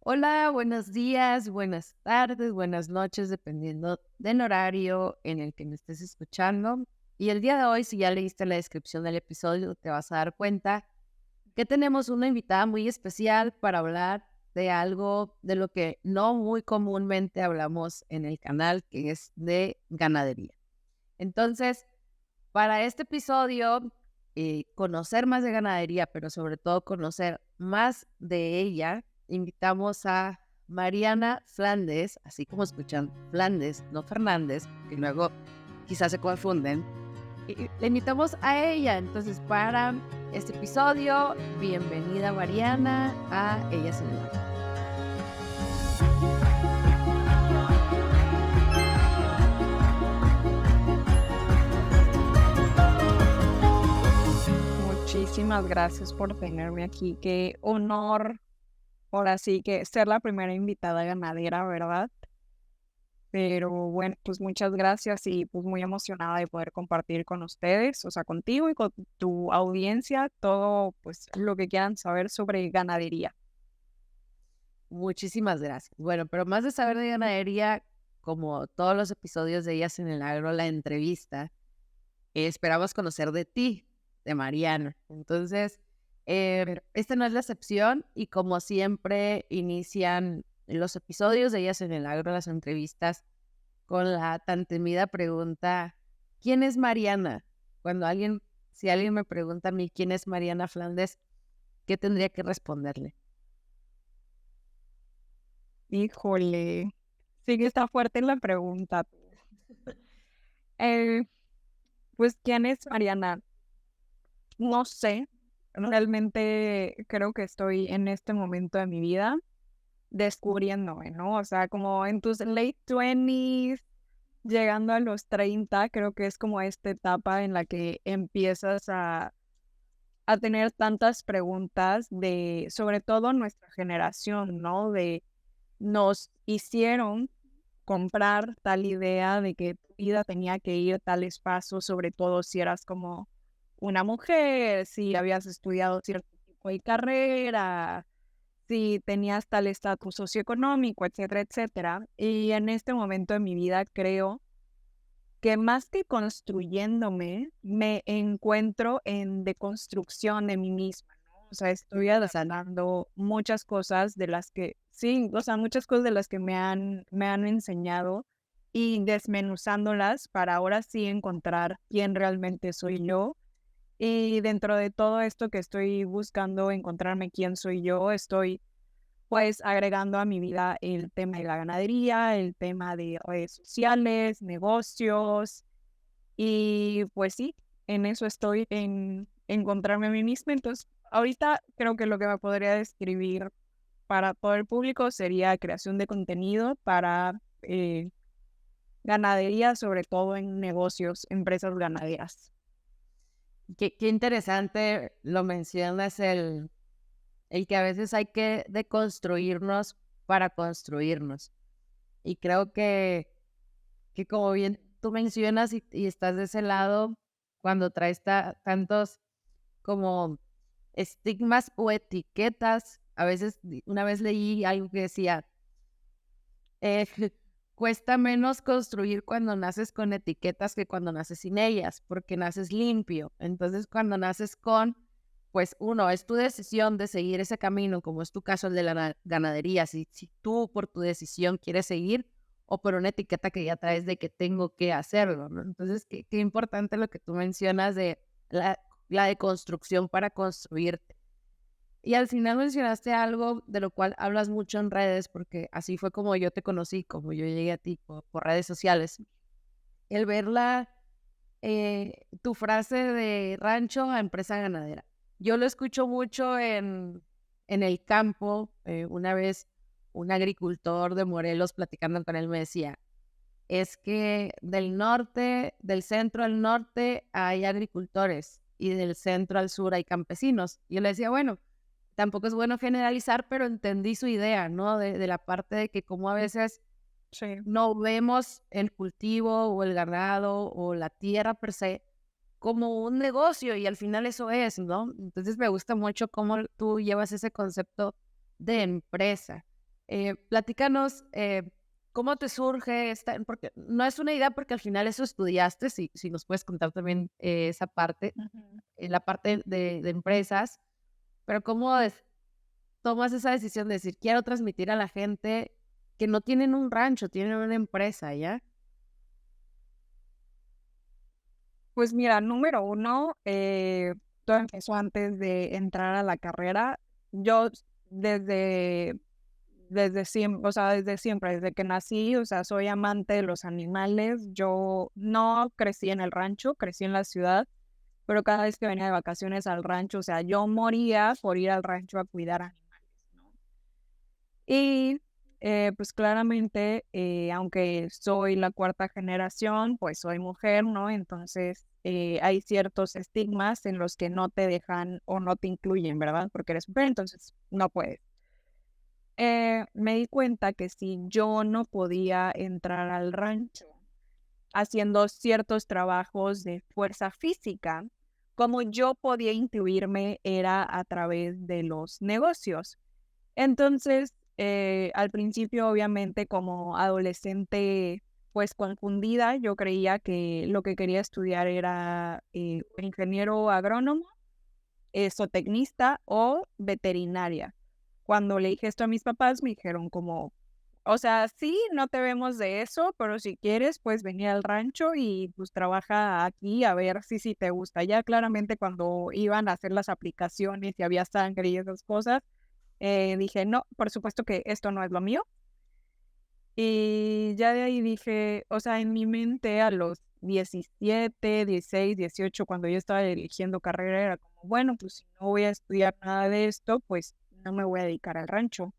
Hola, buenos días, buenas tardes, buenas noches, dependiendo del horario en el que me estés escuchando. Y el día de hoy, si ya leíste la descripción del episodio, te vas a dar cuenta que tenemos una invitada muy especial para hablar de algo de lo que no muy comúnmente hablamos en el canal, que es de ganadería. Entonces, para este episodio, conocer más de ganadería, pero sobre todo conocer más de ella, invitamos a Mariana Flandes, así como escuchan Flandes, no Fernández, que luego quizás se confunden. Y le invitamos a ella. Entonces, para este episodio, bienvenida Mariana a Ella se Levanta. Muchísimas gracias por tenerme aquí. Qué honor, ahora sí que ser la primera invitada ganadera, ¿verdad? Pero bueno, pues muchas gracias y pues muy emocionada de poder compartir con ustedes, o sea, contigo y con tu audiencia, todo pues lo que quieran saber sobre ganadería. Muchísimas gracias. Bueno, pero más de saber de ganadería, como todos los episodios de Ellas en el Agro, la entrevista, esperamos conocer de ti, de Mariana. Entonces, esta no es la excepción y como siempre inician los episodios de Ellas en el Agro, las entrevistas, con la tan temida pregunta, ¿quién es Mariana? Si alguien me pregunta a mí quién es Mariana Flandes, ¿qué tendría que responderle? Híjole, sí que está fuerte la pregunta. Eh, pues, ¿quién es Mariana? No sé, realmente creo que estoy en este momento de mi vida descubriéndome, ¿no? O sea, como en tus late 20s, llegando a los 30, creo que es como esta etapa en la que empiezas a tener tantas preguntas de, sobre todo nuestra generación, ¿no? De nos hicieron comprar tal idea de que tu vida tenía que ir a tales pasos, sobre todo si eras como una mujer, si habías estudiado cierto tipo de carrera, si tenías tal estatus socioeconómico, etcétera, etcétera. Y en este momento de mi vida creo que más que construyéndome, me encuentro en deconstrucción de mí misma, ¿no? O sea, estoy adaptando muchas cosas de las que, sí, o sea, muchas cosas de las que me han enseñado y desmenuzándolas para ahora sí encontrar quién realmente soy yo. Y dentro de todo esto que estoy buscando encontrarme quién soy yo, estoy pues agregando a mi vida el tema de la ganadería, el tema de redes sociales, negocios y pues sí, en eso estoy, en encontrarme a mí misma. Entonces, ahorita creo que lo que me podría describir para todo el público sería creación de contenido para ganadería, sobre todo en negocios, empresas ganaderas. Qué interesante lo mencionas, el que a veces hay que deconstruirnos para construirnos. Y creo que como bien tú mencionas y estás de ese lado, cuando traes tantos como estigmas o etiquetas, a veces una vez leí algo que decía, eh, cuesta menos construir cuando naces con etiquetas que cuando naces sin ellas, porque naces limpio. Entonces, cuando naces con, pues uno, es tu decisión de seguir ese camino, como es tu caso el de la ganadería, si tú por tu decisión quieres seguir o por una etiqueta que ya traes de que tengo que hacerlo, ¿no? Entonces, qué importante lo que tú mencionas de la deconstrucción para construirte. Y al final mencionaste algo de lo cual hablas mucho en redes, porque así fue como yo te conocí, como yo llegué a ti por redes sociales. El ver tu frase de rancho a empresa ganadera. Yo lo escucho mucho en el campo. Una vez un agricultor de Morelos platicando con él me decía, es que del norte, del centro al norte hay agricultores y del centro al sur hay campesinos. Y yo le decía, bueno, tampoco es bueno generalizar, pero entendí su idea, ¿no? De la parte de que como a veces Sí. no vemos el cultivo o el ganado o la tierra per se como un negocio y al final eso es, ¿no? Entonces me gusta mucho cómo tú llevas ese concepto de empresa. Platícanos cómo te surge esta, porque no es una idea porque al final eso estudiaste, si nos puedes contar también esa parte, Ujú. la parte de empresas, pero cómo tomas esa decisión de decir, quiero transmitir a la gente que no tienen un rancho, tienen una empresa, ¿ya? Pues mira, número uno, todo empezó antes de entrar a la carrera. Yo desde, desde siempre, o sea, desde siempre, desde que nací, o sea, soy amante de los animales. Yo no crecí en el rancho, crecí en la ciudad, pero cada vez que venía de vacaciones al rancho, o sea, yo moría por ir al rancho a cuidar animales, ¿no? Y pues claramente, aunque soy la cuarta generación, pues soy mujer, ¿no? Entonces hay ciertos estigmas en los que no te dejan o no te incluyen, ¿verdad? Porque eres mujer, entonces no puedes. Me di cuenta que si yo no podía entrar al rancho haciendo ciertos trabajos de fuerza física, como yo podía incluirme era a través de los negocios. Entonces, al principio, obviamente, como adolescente, pues confundida, yo creía que lo que quería estudiar era ingeniero agrónomo, zootecnista o veterinaria. Cuando le dije esto a mis papás, me dijeron como, o sea, sí, no te vemos de eso, pero si quieres, pues venir al rancho y pues trabaja aquí a ver si te gusta. Ya claramente cuando iban a hacer las aplicaciones y había sangre y esas cosas, dije, no, por supuesto que esto no es lo mío. Y ya de ahí dije, o sea, en mi mente a los 17, 16, 18, cuando yo estaba eligiendo carrera, era como, bueno, pues si no voy a estudiar nada de esto, pues no me voy a dedicar al rancho.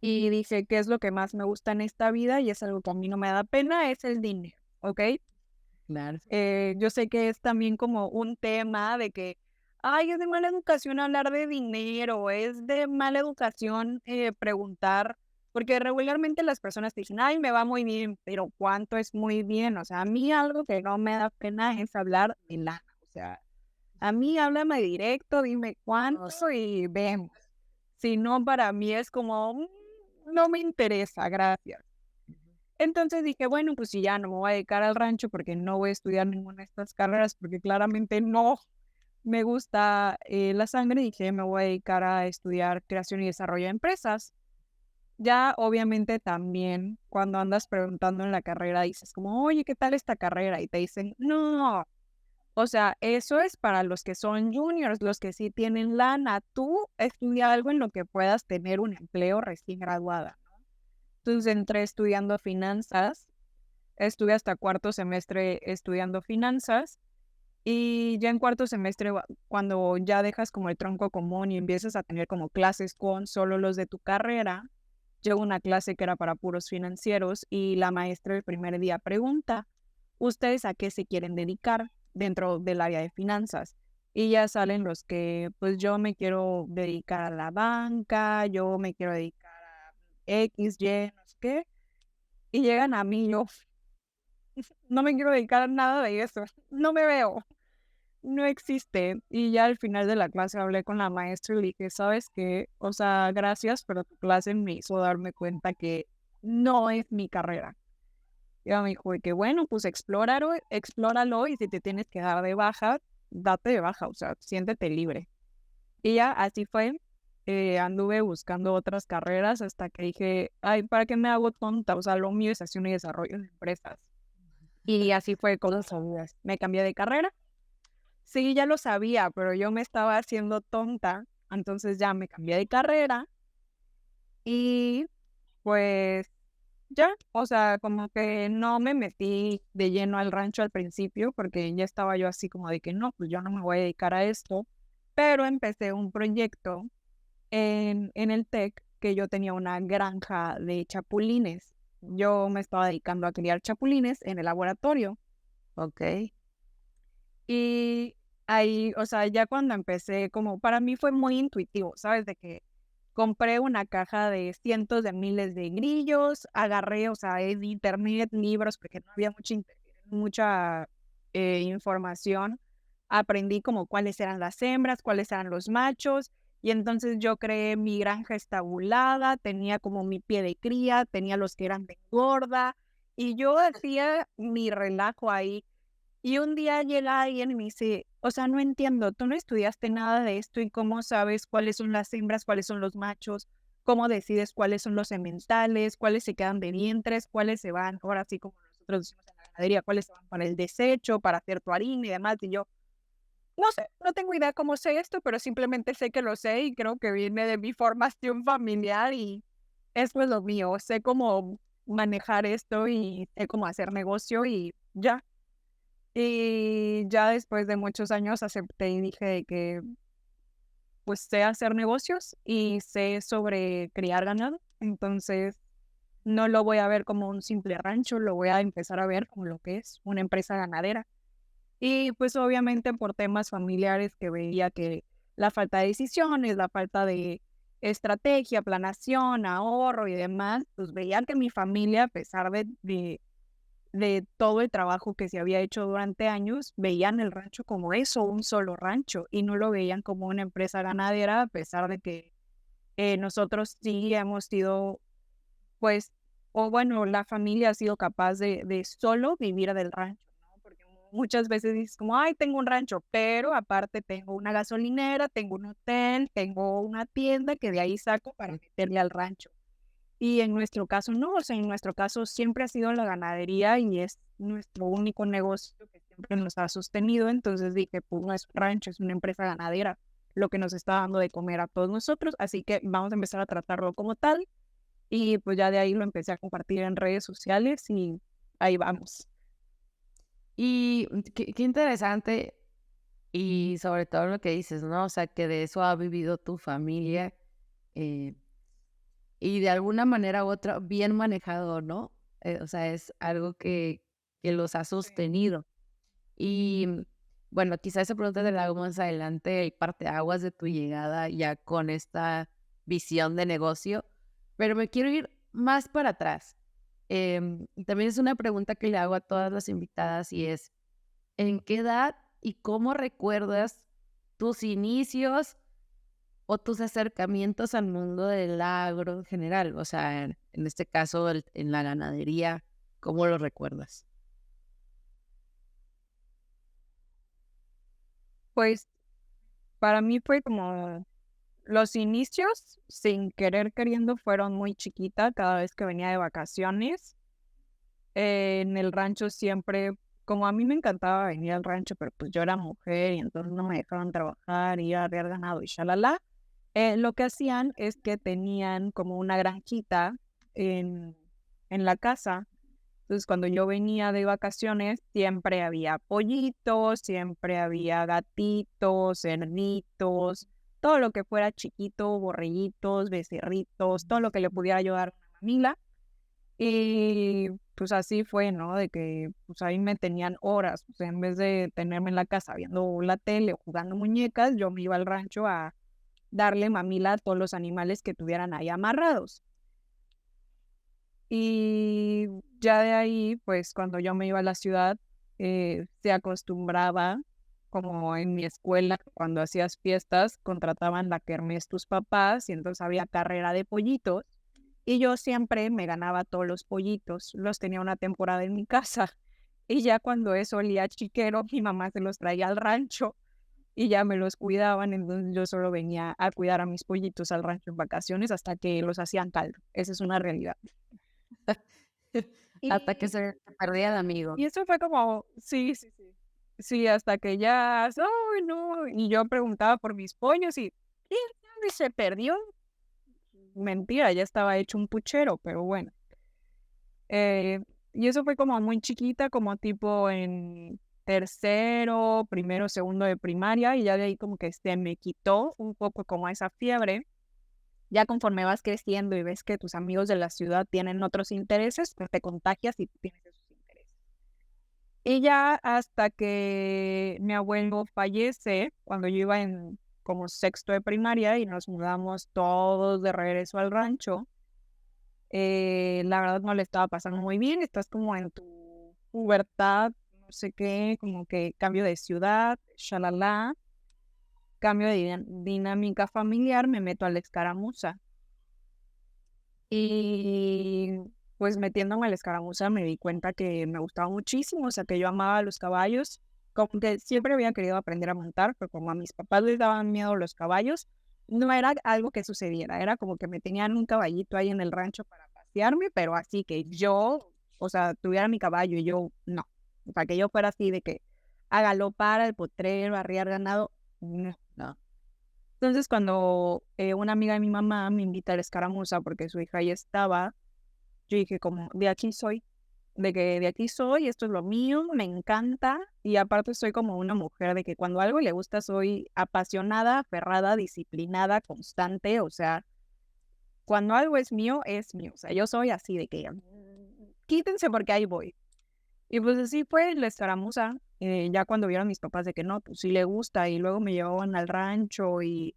Y dije, ¿qué es lo que más me gusta en esta vida? Y es algo que a mí no me da pena, es el dinero, ¿ok? Claro. Yo sé que es también como un tema de que, ay, es de mala educación hablar de dinero, es de mala educación preguntar, porque regularmente las personas te dicen, ay, me va muy bien, pero ¿cuánto es muy bien? O sea, a mí algo que no me da pena es hablar de lana, o sea, a mí háblame directo, dime cuánto y vemos. Si no, para mí es como, no me interesa, gracias. Entonces dije, bueno, pues si ya no me voy a dedicar al rancho porque no voy a estudiar ninguna de estas carreras, porque claramente no me gusta la sangre, dije, me voy a dedicar a estudiar creación y desarrollo de empresas. Ya obviamente también cuando andas preguntando en la carrera dices como, oye, ¿qué tal esta carrera? Y te dicen, no, o sea, eso es para los que son juniors, los que sí tienen lana. Tú estudia algo en lo que puedas tener un empleo recién graduada. Entonces entré estudiando finanzas. Estuve hasta cuarto semestre estudiando finanzas y ya en cuarto semestre, cuando ya dejas como el tronco común y empiezas a tener como clases con solo los de tu carrera, llegó una clase que era para puros financieros y la maestra el primer día pregunta, ¿ustedes a qué se quieren dedicar dentro del área de finanzas? Y ya salen los que, pues yo me quiero dedicar a la banca, yo me quiero dedicar a X, Y, no sé qué. Y llegan a mí, yo, no me quiero dedicar a nada de eso, no me veo, no existe. Y ya al final de la clase hablé con la maestra y le dije, ¿sabes qué? O sea, gracias, pero tu clase me hizo darme cuenta que no es mi carrera. Y ella me dijo de que bueno, pues explóralo y si te tienes que dar de baja, date de baja, o sea, siéntete libre. Y ya así fue. Anduve buscando otras carreras hasta que dije, ay, ¿para qué me hago tonta? O sea, lo mío es acción y desarrollo de empresas. Y así fue No como lo sabías. me cambié de carrera. Sí, ya lo sabía, pero yo me estaba haciendo tonta, entonces ya me cambié de carrera y pues ya, o sea, como que no me metí de lleno al rancho al principio porque ya estaba yo así como de que no, pues yo no me voy a dedicar a esto, pero empecé un proyecto en el TEC que yo tenía una granja de chapulines. Yo me estaba dedicando a criar chapulines en el laboratorio. Ok. Y ahí, o sea, ya cuando empecé, como para mí fue muy intuitivo, ¿sabes? De que compré una caja de cientos de miles de grillos, agarré, o sea, en internet, libros, porque no había mucha información. Aprendí como cuáles eran las hembras, cuáles eran los machos, Y entonces yo creé mi granja estabulada, tenía como mi pie de cría, tenía los que eran de engorda, y yo hacía mi relajo ahí. Y un día llega alguien y me dice, o sea, no entiendo, tú no estudiaste nada de esto y cómo sabes cuáles son las hembras, cuáles son los machos, cómo decides cuáles son los sementales, cuáles se quedan de vientres, cuáles se van, ahora sí como nosotros decimos en la ganadería, cuáles se van para el desecho, para hacer tu harina y demás. Y yo, no sé, no tengo idea cómo sé esto, pero simplemente sé que lo sé y creo que viene de mi formación familiar y esto es lo mío. Sé cómo manejar esto y sé cómo hacer negocio y ya. Y ya después de muchos años acepté y dije de que pues sé hacer negocios y sé sobre criar ganado. Entonces no lo voy a ver como un simple rancho, lo voy a empezar a ver como lo que es una empresa ganadera. Y pues obviamente por temas familiares que veía que la falta de decisiones, la falta de estrategia, planación, ahorro y demás, pues veía que mi familia, a pesar de todo el trabajo que se había hecho durante años, veían el rancho como eso, un solo rancho, y no lo veían como una empresa ganadera, a pesar de que nosotros sí hemos sido, pues, o bueno, la familia ha sido capaz de solo vivir del rancho, ¿no? Porque muchas veces dices como, ay, tengo un rancho, pero aparte tengo una gasolinera, tengo un hotel, tengo una tienda que de ahí saco para meterle al rancho. Y en nuestro caso no, o sea, en nuestro caso siempre ha sido la ganadería y es nuestro único negocio que siempre nos ha sostenido. Entonces dije, pues no es un rancho, es una empresa ganadera, lo que nos está dando de comer a todos nosotros. Así que vamos a empezar a tratarlo como tal. Y pues ya de ahí lo empecé a compartir en redes sociales y ahí vamos. Y qué interesante y sobre todo lo que dices, ¿no? O sea, que de eso ha vivido tu familia eh, y de alguna manera u otra bien manejado, ¿no? O sea, es algo que los ha sostenido. Y bueno, quizá esa pregunta te la hago más adelante, el parteaguas de tu llegada ya con esta visión de negocio, pero me quiero ir más para atrás. Y también es una pregunta que le hago a todas las invitadas y es, ¿en qué edad y cómo recuerdas tus inicios o tus acercamientos al mundo del agro en general? O sea, en este caso, en la ganadería, ¿cómo lo recuerdas? Pues para mí fue como los inicios, sin querer queriendo, fueron muy chiquita cada vez que venía de vacaciones. En el rancho siempre, como a mí me encantaba venir al rancho, pero pues yo era mujer y entonces no me dejaban trabajar y arriar ganado y shalala. Lo que hacían es que tenían como una granjita en, en la casa. Entonces, cuando yo venía de vacaciones, siempre había pollitos, siempre había gatitos, cerditos, todo lo que fuera chiquito, borreguitos, becerritos, todo lo que le pudiera ayudar a una mamila. Y pues así fue, ¿no? De que pues ahí me tenían horas, o sea, en vez de tenerme en la casa viendo la tele o jugando muñecas, yo me iba al rancho a darle mamila a todos los animales que tuvieran ahí amarrados. Y ya de ahí, pues cuando yo me iba a la ciudad, se acostumbraba, como en mi escuela, cuando hacías fiestas, contrataban la kermés tus papás y entonces había carrera de pollitos. Y yo siempre me ganaba todos los pollitos, los tenía una temporada en mi casa. Y ya cuando eso olía chiquero, mi mamá se los traía al rancho y ya me los cuidaban. Entonces yo solo venía a cuidar a mis pollitos al rancho en vacaciones hasta que los hacían caldo. Esa es una realidad. Hasta que Y, se perdía el amigo. y eso fue como, sí, sí, sí. Sí, hasta que ya, ay, no. Y yo preguntaba por mis pollos y ¿quién sabe? Se perdió. Mentira, ya estaba hecho un puchero, pero bueno. Y eso fue como muy chiquita, como tipo en tercero, primero, segundo de primaria, y ya de ahí como que se me quitó un poco como esa fiebre. Ya conforme vas creciendo y ves que tus amigos de la ciudad tienen otros intereses, pues te contagias y tú tienes esos intereses. Y ya hasta que mi abuelo fallece, cuando yo iba en como sexto de primaria y nos mudamos todos de regreso al rancho, la verdad no le estaba pasando muy bien, estás como en tu pubertad, no sé qué, como que cambio de ciudad, shalala. cambio de dinámica familiar, me meto a la escaramuza. Y pues metiéndome a la escaramuza me di cuenta que me gustaba muchísimo, o sea, que yo amaba los caballos, como que siempre había querido aprender a montar, pero como a mis papás les daban miedo los caballos, no era algo que sucediera, era como que me tenían un caballito ahí en el rancho para pasearme, pero así que yo, o sea, tuviera mi caballo y yo no, o sea, que yo fuera así de que a galopar al potrero, a arriar ganado, no, no. Entonces, cuando una amiga de mi mamá me invita a la escaramuza porque su hija ya estaba, yo dije como, de aquí soy, de que de aquí soy, esto es lo mío, me encanta, y aparte soy como una mujer de que cuando algo le gusta soy apasionada, aferrada, disciplinada, constante, o sea, cuando algo es mío, o sea, yo soy así de que quítense porque ahí voy. Y pues así fue la escaramuza, ya cuando vieron mis papás de que no, pues sí le gusta, y luego me llevaban al rancho y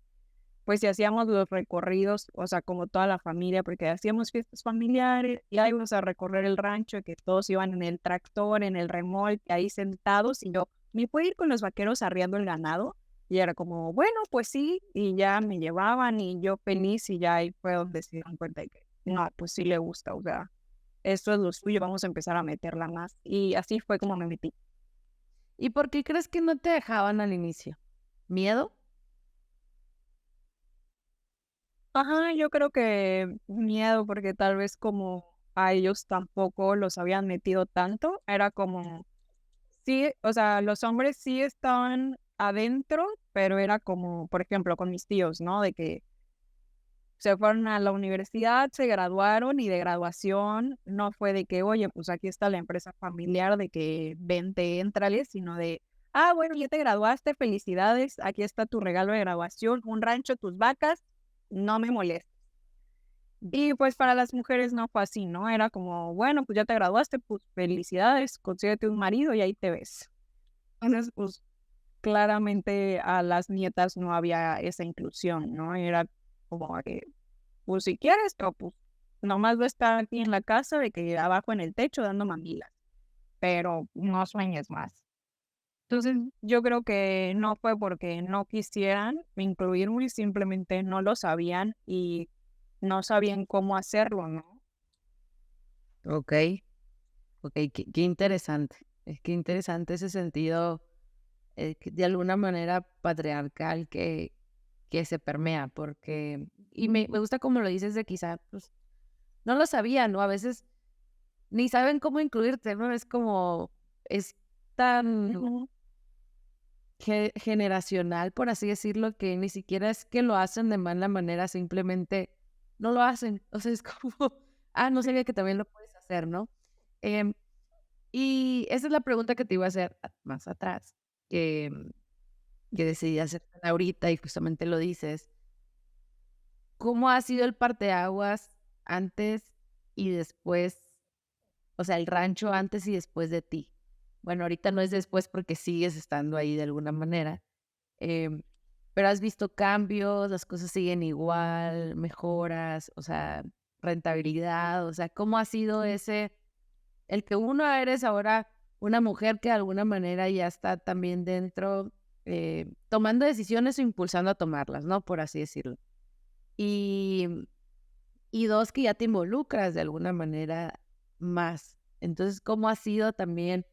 pues, si hacíamos los recorridos, o sea, como toda la familia, porque hacíamos fiestas familiares, y ahí íbamos a recorrer el rancho, que todos iban en el tractor, en el remolque, ahí sentados, y yo, ¿me puedo ir con los vaqueros arriando el ganado? Y era como, bueno, pues sí, y ya me llevaban, y yo feliz, y ya ahí fue donde se dieron cuenta de que, no, pues sí le gusta, o sea, esto es lo suyo, vamos a empezar a meterla más. Y así fue como me metí. ¿Y por qué crees que no te dejaban al inicio? ¿Miedo? Ajá, yo creo que miedo, porque tal vez como a ellos tampoco los habían metido tanto, era como, sí, o sea, los hombres sí estaban adentro, pero era como, por ejemplo, con mis tíos, ¿no? De que se fueron a la universidad, se graduaron y de graduación no fue de que, oye, pues aquí está la empresa familiar de que vente, éntrale, sino de, ah, bueno, ya te graduaste, felicidades, aquí está tu regalo de graduación, un rancho, tus vacas, no me molestes. Y pues para las mujeres no fue así, ¿no? Era como, bueno, pues ya te graduaste, pues felicidades, consíguete un marido y ahí te ves. Entonces, pues claramente a las nietas no había esa inclusión, ¿no? Era como que, pues si quieres, pero pues nomás va a estar aquí en la casa de que abajo en el techo dando mamilas, pero no sueñes más. Entonces, yo creo que no fue porque no quisieran incluirme, simplemente no lo sabían y no sabían cómo hacerlo, ¿no? Ok, ok, qué interesante. Es que interesante ese sentido de alguna manera patriarcal que se permea, porque, y me gusta como lo dices de quizá, pues, no lo sabían, ¿no? A veces ni saben cómo incluirte, ¿no? Es como, es tan Ujú. generacional, por así decirlo, que ni siquiera es que lo hacen de mala manera, simplemente no lo hacen. O sea, es como, ah, no sabía que también lo puedes hacer, ¿no? Em, y esa es la pregunta que te iba a hacer más atrás, que, que decidí hacer ahorita y justamente lo dices. ¿Cómo ha sido el parteaguas antes y después? O sea, el rancho antes y después de ti. Bueno, ahorita no es después porque sigues estando ahí de alguna manera, em, pero has visto cambios, las cosas siguen igual, mejoras, o sea, rentabilidad, o sea, ¿cómo ha sido ese, el que uno eres ahora una mujer que de alguna manera ya está también dentro, tomando decisiones o impulsando a tomarlas, ¿no? Por así decirlo. Y, y dos, que ya te involucras de alguna manera más. Entonces, ¿cómo ha sido también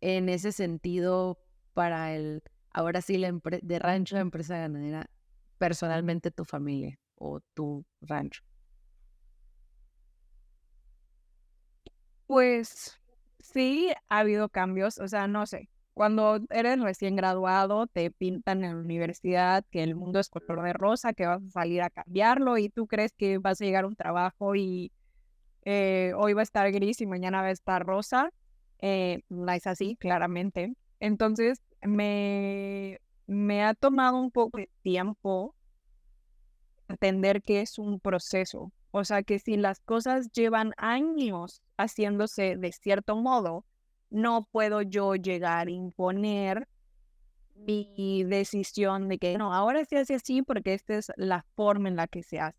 en ese sentido para el, ahora sí, de rancho a empresa ganadera, personalmente tu familia o tu rancho? Pues sí, ha habido cambios, o sea, no sé, cuando eres recién graduado te pintan en la universidad que el mundo es color de rosa, que vas a salir a cambiarlo y tú crees que vas a llegar a un trabajo y hoy va a estar gris y mañana va a estar rosa. No es así, claramente. Entonces, me ha tomado un poco de tiempo entender que es un proceso. O sea, que si las cosas llevan años haciéndose de cierto modo, no puedo yo llegar a imponer mi decisión de que no, ahora se hace así porque esta es la forma en la que se hace.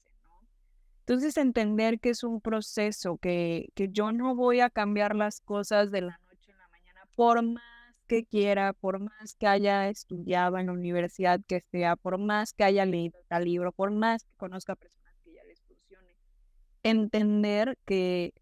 Entonces, entender que es un proceso, que yo no voy a cambiar las cosas de la noche a la mañana, por más que quiera, por más que haya estudiado en la universidad que sea, por más que haya leído tal libro, por más que conozca personas que ya les funcione, entender que,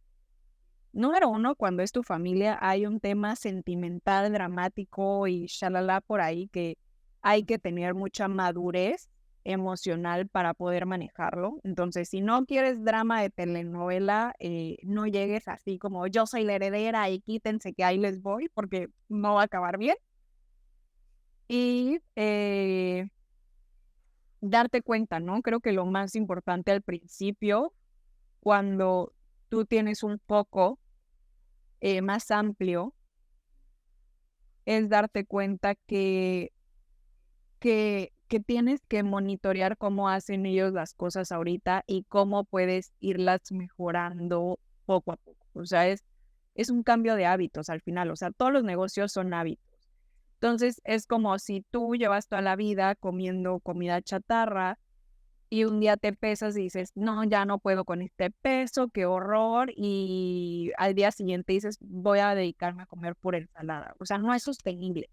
número uno, cuando es tu familia, hay un tema sentimental, dramático y shalala por ahí que hay que tener mucha madurez emocional para poder manejarlo. Entonces, si no quieres drama de telenovela, no llegues así como yo soy la heredera y quítense que ahí les voy, porque no va a acabar bien. Y darte cuenta, ¿no? Creo que lo más importante al principio, cuando tú tienes un foco más amplio, es darte cuenta que tienes que monitorear cómo hacen ellos las cosas ahorita y cómo puedes irlas mejorando poco a poco. O sea, es un cambio de hábitos al final. O sea, todos los negocios son hábitos. Entonces, es como si tú llevas toda la vida comiendo comida chatarra y un día te pesas y dices, no, ya no puedo con este peso, qué horror. Y al día siguiente dices, voy a dedicarme a comer pura ensalada. O sea, no es sostenible.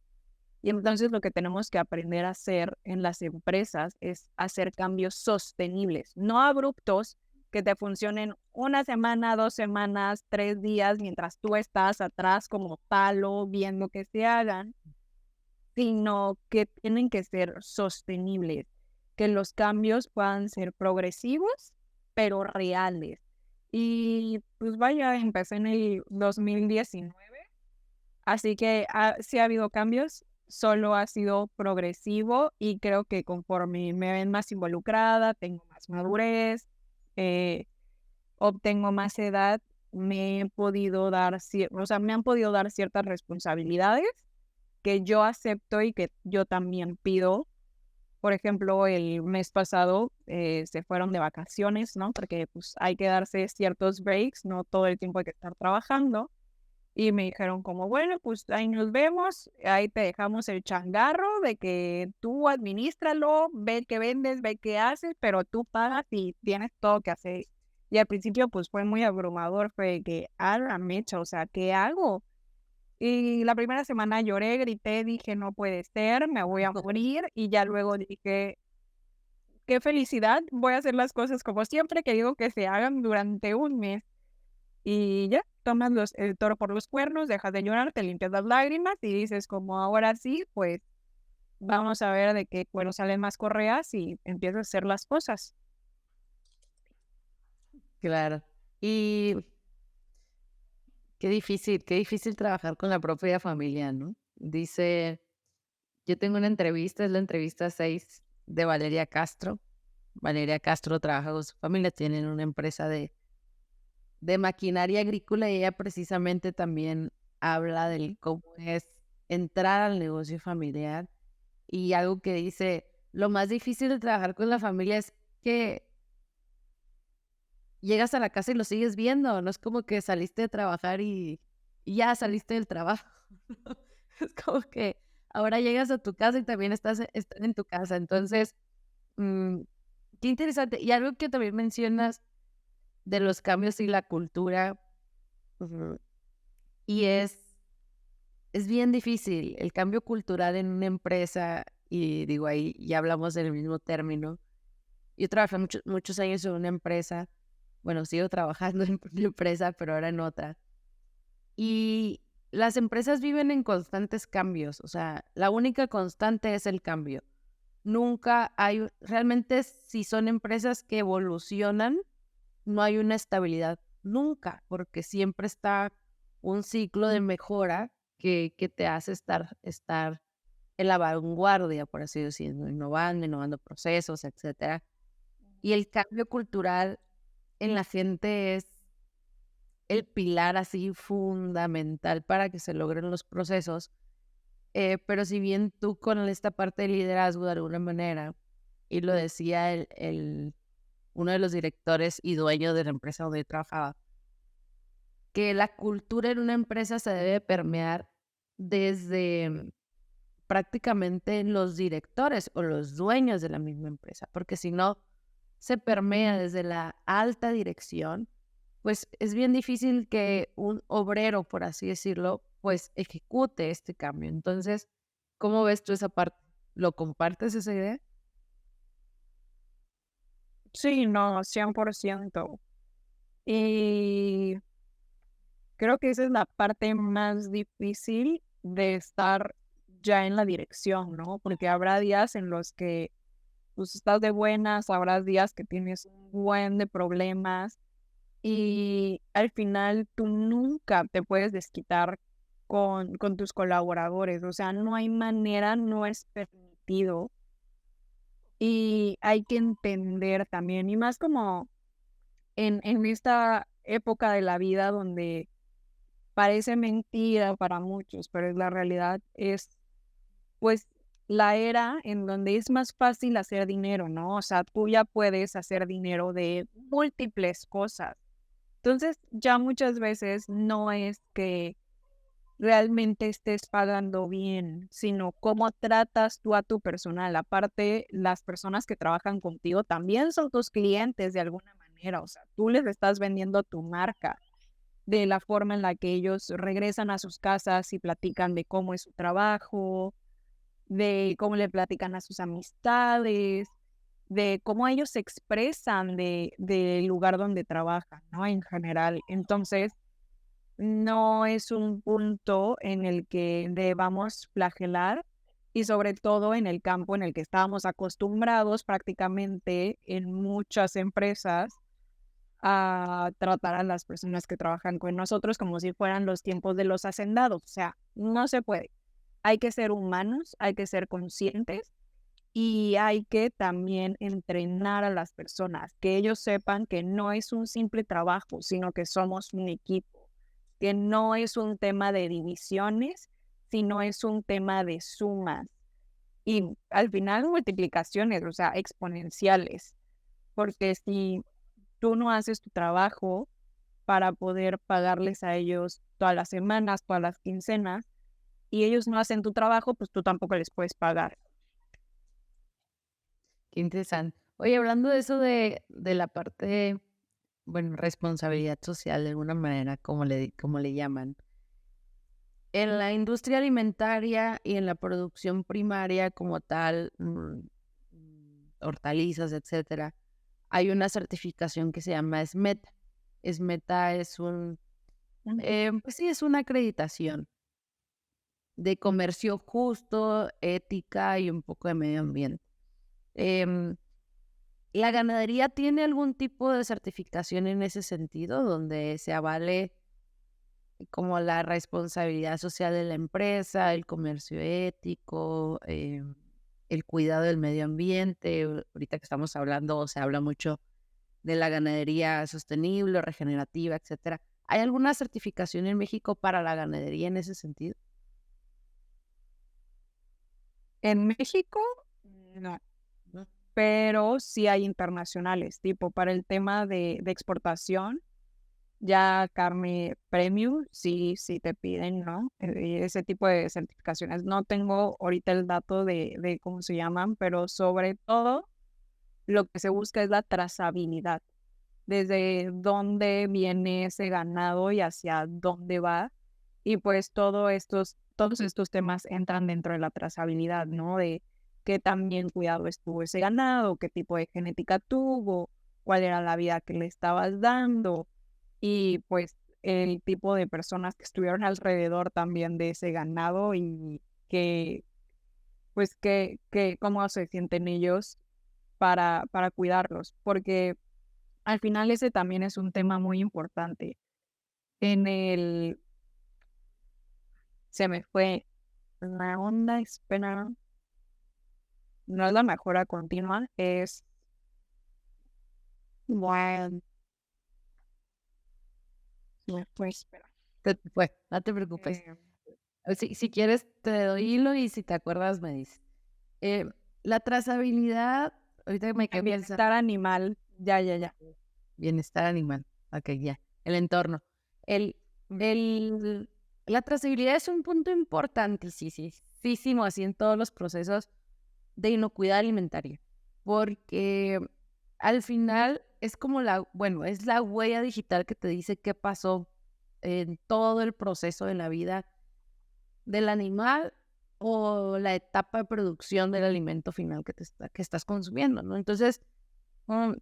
Y entonces lo que tenemos que aprender a hacer en las empresas es hacer cambios sostenibles, no abruptos que te funcionen una semana, 2 semanas, 3 días, mientras tú estás atrás como palo viendo que se hagan, sino que tienen que ser sostenibles, que los cambios puedan ser progresivos, pero reales. Y pues vaya, empecé en el 2019, así que sí ha habido cambios, solo ha sido progresivo y creo que conforme me ven más involucrada, tengo más madurez, eh, obtengo más edad, me he podido dar, o sea, me han podido dar ciertas responsabilidades que yo acepto y que yo también pido. Por ejemplo, el mes pasado se fueron de vacaciones, ¿no? Porque pues hay que darse ciertos breaks, no todo el tiempo hay que estar trabajando. Y me dijeron como, bueno, pues ahí nos vemos, ahí te dejamos el changarro de que tú administralo, ve qué vendes, ve qué haces, pero tú pagas y tienes todo que hacer. Y al principio pues fue muy abrumador, fue que, a la mecha, o sea, ¿qué hago? Y la primera semana lloré, grité, dije, no puede ser, me voy a morir. Y ya luego dije, qué felicidad, voy a hacer las cosas como siempre, que digo que se hagan durante un mes. Y ya, tomas el toro por los cuernos, dejas de llorar, te limpias las lágrimas y dices como ahora sí, pues vamos a ver de qué cuero salen más correas y empiezas a hacer las cosas. Claro. Y qué difícil trabajar con la propia familia, ¿no? Dice, yo tengo una entrevista, es la entrevista 6 de Valeria Castro. Valeria Castro trabaja con su familia, tienen una empresa de maquinaria agrícola y ella precisamente también habla de cómo es entrar al negocio familiar y algo que dice, lo más difícil de trabajar con la familia es que llegas a la casa y lo sigues viendo, no es como que saliste de trabajar y ya saliste del trabajo. Es como que ahora llegas a tu casa y también están en tu casa. Entonces, mm, qué interesante. Y algo que también mencionas de los cambios y la cultura, ujú, y es bien difícil el cambio cultural en una empresa, y digo ahí, ya hablamos del mismo término. Yo trabajé muchos años en una empresa, bueno, sigo trabajando en una empresa, pero ahora en otra. Y las empresas viven en constantes cambios, o sea, la única constante es el cambio. Nunca hay, realmente si son empresas que evolucionan, no hay una estabilidad, nunca, porque siempre está un ciclo de mejora que te hace estar en la vanguardia, por así decirlo, innovando procesos, etcétera. Y el cambio cultural en la gente es el pilar así fundamental para que se logren los procesos. Pero si bien tú con esta parte de liderazgo de alguna manera, y lo decía uno de los directores y dueños de la empresa donde trabajaba, que la cultura en una empresa se debe permear desde prácticamente los directores o los dueños de la misma empresa, porque si no se permea desde la alta dirección, pues es bien difícil que un obrero, por así decirlo, pues ejecute este cambio. Entonces, ¿cómo ves tú esa parte? ¿Lo compartes esa idea? Sí, no, 100%. Y creo que esa es la parte más difícil de estar ya en la dirección, ¿no? Porque habrá días en los que pues estás de buenas, habrá días que tienes un buen de problemas y al final tú nunca te puedes desquitar con tus colaboradores, o sea, no hay manera, no es permitido y hay que entender también, y más como en esta época de la vida donde parece mentira para muchos, pero la realidad es, pues, la era en donde es más fácil hacer dinero, ¿no? O sea, tú ya puedes hacer dinero de múltiples cosas. Entonces, ya muchas veces no es que realmente estés pagando bien, sino cómo tratas tú a tu personal. Aparte, las personas que trabajan contigo también son tus clientes de alguna manera. O sea, tú les estás vendiendo tu marca de la forma en la que ellos regresan a sus casas y platican de cómo es su trabajo, de cómo le platican a sus amistades, de cómo ellos se expresan del lugar donde trabajan, ¿no? En general. Entonces, no es un punto en el que debamos flagelar y sobre todo en el campo en el que estábamos acostumbrados prácticamente en muchas empresas a tratar a las personas que trabajan con nosotros como si fueran los tiempos de los hacendados. O sea, no se puede. Hay que ser humanos, hay que ser conscientes y hay que también entrenar a las personas, que ellos sepan que no es un simple trabajo, sino que somos un equipo, que no es un tema de divisiones, sino es un tema de sumas y al final multiplicaciones, o sea, exponenciales, porque si tú no haces tu trabajo para poder pagarles a ellos todas las semanas, todas las quincenas, y ellos no hacen tu trabajo, pues tú tampoco les puedes pagar. Qué interesante. Oye, hablando de eso de la parte, bueno, responsabilidad social de alguna manera, como le llaman. En la industria alimentaria y en la producción primaria como tal, hortalizas, etcétera, hay una certificación que se llama SMETA. SMETA es pues sí, es una acreditación de comercio justo, ética y un poco de medio ambiente. Em, ¿La ganadería tiene algún tipo de certificación en ese sentido, donde se avale como la responsabilidad social de la empresa, el comercio ético, el cuidado del medio ambiente? Ahorita que estamos hablando, se habla mucho de la ganadería sostenible, regenerativa, etcétera. ¿Hay alguna certificación en México para la ganadería en ese sentido? En México, no, ¿No? pero sí hay internacionales, tipo para el tema de exportación, ya carne premium, sí, sí te piden, ¿no? Ese tipo de certificaciones. No tengo ahorita el dato de cómo se llaman, pero sobre todo lo que se busca es la trazabilidad, desde dónde viene ese ganado y hacia dónde va. Y pues todos estos temas entran dentro de la trazabilidad, ¿no? De qué tan bien cuidado estuvo ese ganado, qué tipo de genética tuvo, cuál era la vida que le estabas dando y pues el tipo de personas que estuvieron alrededor también de ese ganado y que pues que cómo se sienten ellos para cuidarlos, porque al final ese también es un tema muy importante. En el, se me fue la onda, espera, no es la mejora continua, es, bueno, se me fue, espera. Pues, no te preocupes. Eh, Si quieres, te doy hilo y si te acuerdas, me dices. Eh, la trazabilidad, ahorita me quedé pensando, bienestar animal, ya. bienestar animal. Ok, ya. El entorno. El, el, la trazabilidad es un punto importantísimo así en todos los procesos de inocuidad alimentaria, porque al final es como bueno, es la huella digital que te dice qué pasó en todo el proceso de la vida del animal o la etapa de producción del alimento final que estás consumiendo, ¿no? Entonces, mm,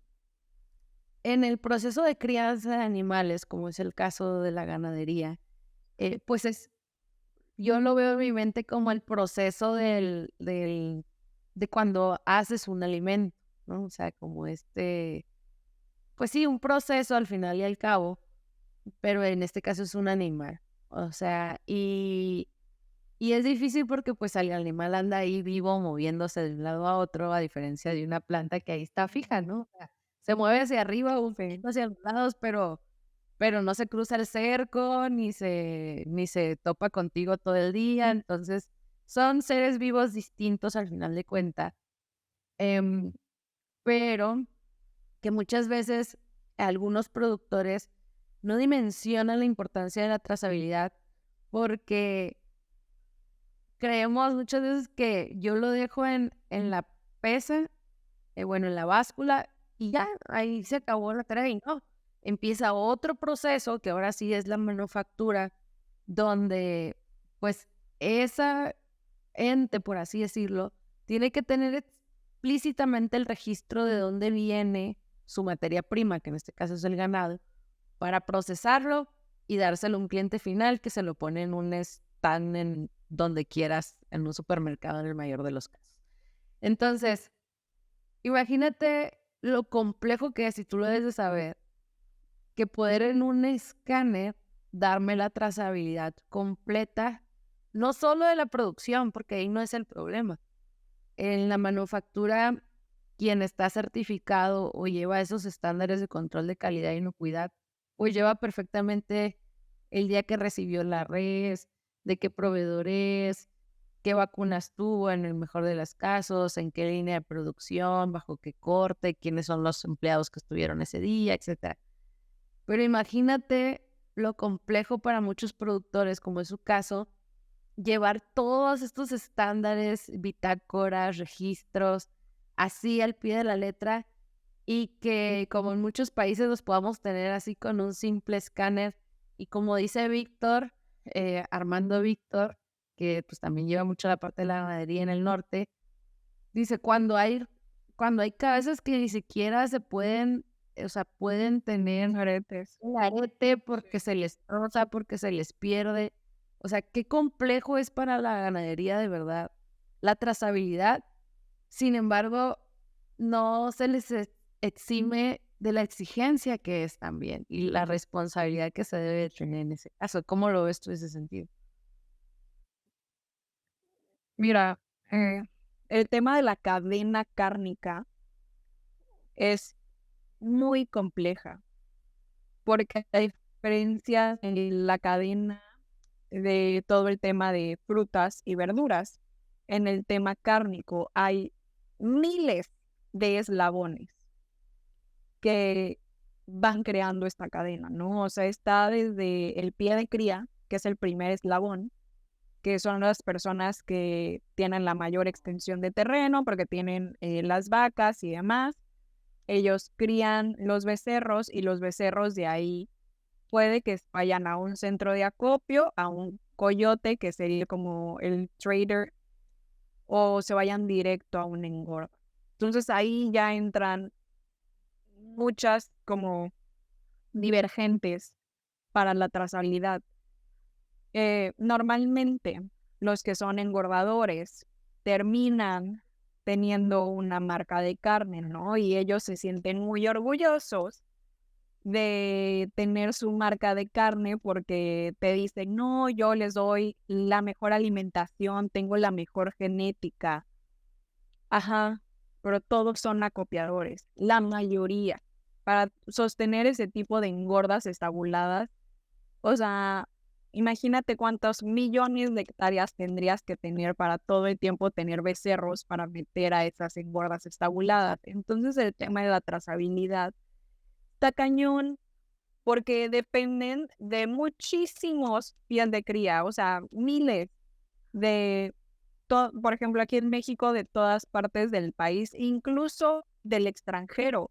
en el proceso de crianza de animales, como es el caso de la ganadería, pues yo lo veo en mi mente como el proceso de cuando haces un alimento, ¿no? O sea, como pues sí, un proceso al final y al cabo, pero en este caso es un animal. O sea, y es difícil porque pues el animal anda ahí vivo, moviéndose de un lado a otro, a diferencia de una planta que ahí está fija, ¿no? O sea, se mueve hacia arriba o un Sí. poquito hacia los lados, pero no se cruza el cerco, ni se topa contigo todo el día. Entonces, son seres vivos distintos al final de cuentas. Em, pero que muchas veces algunos productores no dimensionan la importancia de la trazabilidad porque creemos muchas veces que yo lo dejo en la pesa, bueno, en la báscula, y ya, ahí se acabó la tarea. Y no, empieza otro proceso que ahora sí es la manufactura, donde pues esa ente, por así decirlo, tiene que tener explícitamente el registro de dónde viene su materia prima, que en este caso es el ganado, para procesarlo y dárselo a un cliente final que se lo pone en un stand en donde quieras, en un supermercado en el mayor de los casos. Entonces, imagínate lo complejo que es, si tú lo debes de saber, que poder en un escáner darme la trazabilidad completa, no solo de la producción, porque ahí no es el problema. En la manufactura, quien está certificado o lleva esos estándares de control de calidad y inocuidad, pues lleva perfectamente el día que recibió la res, de qué proveedor es, qué vacunas tuvo en el mejor de los casos, en qué línea de producción, bajo qué corte, quiénes son los empleados que estuvieron ese día, etcétera. Pero imagínate lo complejo para muchos productores, como es su caso, llevar todos estos estándares, bitácoras, registros, así al pie de la letra, y que como en muchos países los podamos tener así con un simple escáner. Y como dice Víctor, Armando Víctor, que pues también lleva mucho la parte de la ganadería en el norte, dice, cuando hay cabezas que ni siquiera se pueden, o sea, pueden tener Aretes. un arete porque se les roza, porque se les pierde. O sea, qué complejo es para la ganadería de verdad la trazabilidad. Sin embargo, no se les exime de la exigencia que es también y la responsabilidad que se debe tener en ese caso. ¿Cómo lo ves tú en ese sentido? Mira, el tema de la cadena cárnica es muy compleja porque hay diferencias en la cadena de todo el tema de frutas y verduras. En el tema cárnico hay miles de eslabones que van creando esta cadena, ¿no? O sea, está desde el pie de cría, que es el primer eslabón, que son las personas que tienen la mayor extensión de terreno porque tienen las vacas y demás. Ellos crían los becerros y los becerros de ahí puede que vayan a un centro de acopio, a un coyote, que sería como el trader, o se vayan directo a un engorda. Entonces ahí ya entran muchas como divergentes para la trazabilidad. Normalmente los que son engordadores terminan teniendo una marca de carne, ¿no? Y ellos se sienten muy orgullosos de tener su marca de carne porque te dicen, no, yo les doy la mejor alimentación, tengo la mejor genética. Ajá, pero todos son acopiadores, la mayoría. Para sostener ese tipo de engordas estabuladas, o sea, imagínate cuántos millones de hectáreas tendrías que tener para todo el tiempo tener becerros para meter a esas engordas estabuladas. Entonces el tema de la trazabilidad está cañón porque dependen de muchísimos pies de cría, o sea, miles de, por ejemplo, aquí en México, de todas partes del país, incluso del extranjero.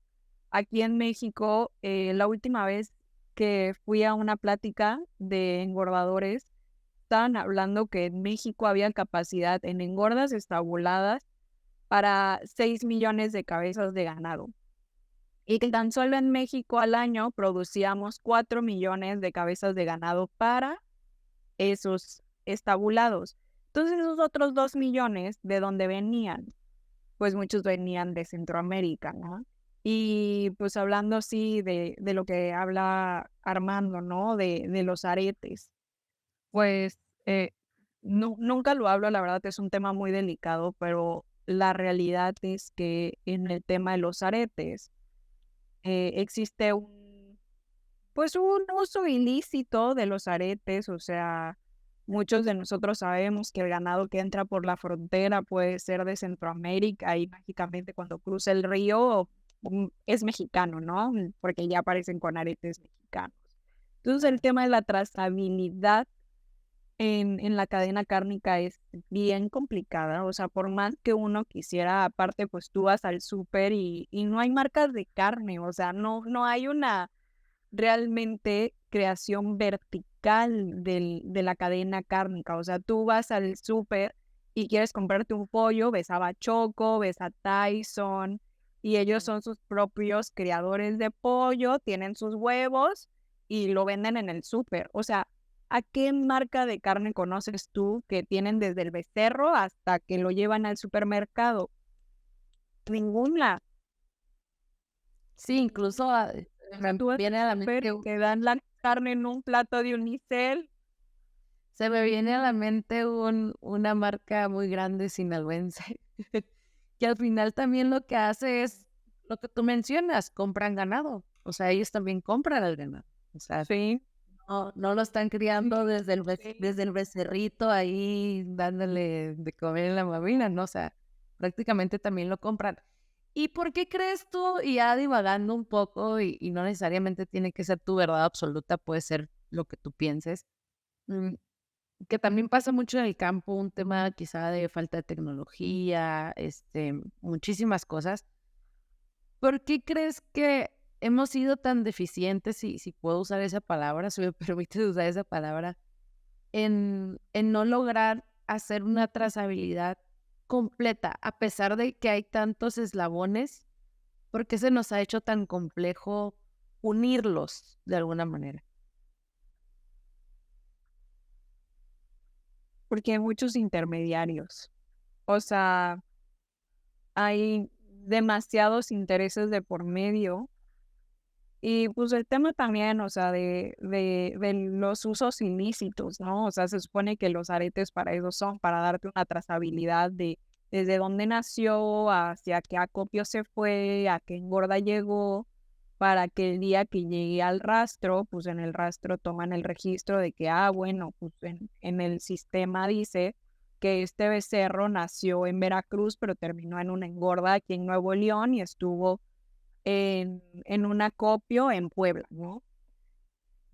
Aquí en México, la última vez que fui a una plática de engordadores, estaban hablando que en México había capacidad en engordas estabuladas para 6 millones de cabezas de ganado. Y que tan solo en México al año producíamos 4 millones de cabezas de ganado para esos estabulados. Entonces, esos otros 2 millones, ¿de dónde venían? Pues muchos venían de Centroamérica, ¿no? Y pues hablando así de lo que habla Armando, ¿no? De los aretes, pues nunca lo hablo, la verdad es un tema muy delicado, pero la realidad es que en el tema de los aretes existe pues un uso ilícito de los aretes, o sea, muchos de nosotros sabemos que el ganado que entra por la frontera puede ser de Centroamérica y mágicamente cuando cruza el río es mexicano, ¿no? Porque ya aparecen con aretes mexicanos. Entonces el tema de la trazabilidad en la cadena cárnica es bien complicada, o sea, por más que uno quisiera, aparte, pues tú vas al súper y no hay marcas de carne, o sea, no hay una realmente creación vertical de la cadena cárnica. O sea, tú vas al súper y quieres comprarte un pollo, ves a Bachoco, ves a Tyson, y ellos son sus propios criadores de pollo, tienen sus huevos y lo venden en el súper. O sea, ¿a qué marca de carne conoces tú que tienen desde el becerro hasta que lo llevan al supermercado? Ninguna. Sí, incluso me Tú vas viene a la al súper mente, y te dan la carne en un plato de unicel. se me viene a la mente una marca muy grande sinaloense, que al final también lo que hace es lo que tú mencionas, compran ganado. O sea, ellos también compran el ganado. O sea, Sí, no lo están criando desde sí. desde el becerrito ahí dándole de comer en la mamina, ¿no? O sea, prácticamente también lo compran. ¿Y por qué crees tú, y ya divagando un poco, y no necesariamente tiene que ser tu verdad absoluta, puede ser lo que tú pienses, mm, que también pasa mucho en el campo, un tema quizá de falta de tecnología, muchísimas cosas? ¿Por qué crees que hemos sido tan deficientes, si puedo usar esa palabra, si me permites usar esa palabra, en no lograr hacer una trazabilidad completa, a pesar de que hay tantos eslabones? ¿Por qué se nos ha hecho tan complejo unirlos de alguna manera? Porque hay muchos intermediarios. O sea, hay demasiados intereses de por medio. Y pues el tema también, o sea, de los usos ilícitos, ¿no? O sea, se supone que los aretes para eso son, para darte una trazabilidad de desde dónde nació, hacia qué acopio se fue, a qué engorda llegó, para que el día que llegue al rastro, pues en el rastro toman el registro de que, bueno, pues en el sistema dice que este becerro nació en Veracruz, pero terminó en una engorda aquí en Nuevo León y estuvo en un acopio en Puebla, ¿no?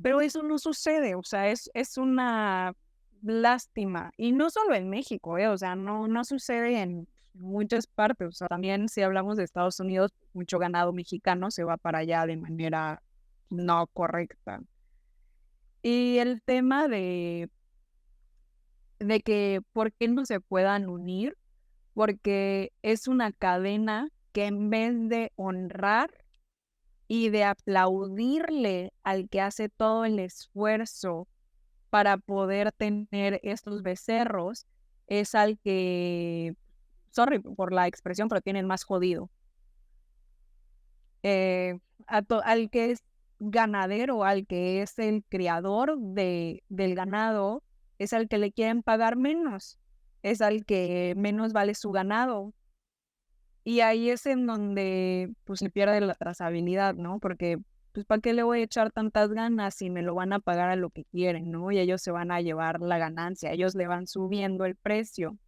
Pero eso no sucede, o sea, es una lástima. Y no solo en México, o sea, no sucede en muchas partes. O sea, también si hablamos de Estados Unidos, mucho ganado mexicano se va para allá de manera no correcta. Y el tema de que por qué no se puedan unir, porque es una cadena que en vez de honrar y de aplaudirle al que hace todo el esfuerzo para poder tener estos becerros, es al que, sorry por la expresión, pero tienen más jodido. Al que es ganadero, al que es el criador del ganado, es al que le quieren pagar menos, es al que menos vale su ganado. Y ahí es en donde pues se pierde la trazabilidad, ¿no? Porque pues ¿para qué le voy a echar tantas ganas si me lo van a pagar a lo que quieren, ¿no? Y ellos se van a llevar la ganancia, ellos le van subiendo el precio.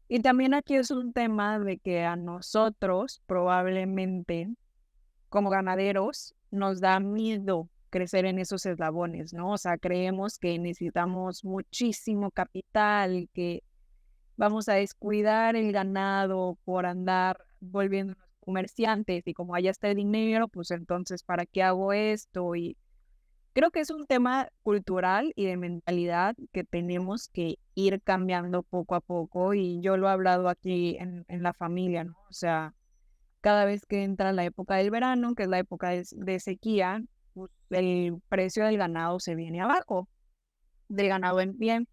Y también aquí es un tema de que a nosotros probablemente como ganaderos nos da miedo crecer en esos eslabones, ¿no? O sea, creemos que necesitamos muchísimo capital, que vamos a descuidar el ganado por andar volviéndonos comerciantes y como allá está el dinero, pues entonces, ¿para qué hago esto? Y creo que es un tema cultural y de mentalidad que tenemos que ir cambiando poco a poco y yo lo he hablado aquí en la familia, ¿no? O sea, cada vez que entra la época del verano, que es la época de sequía, pues, el precio del ganado se viene abajo, del ganado en pie.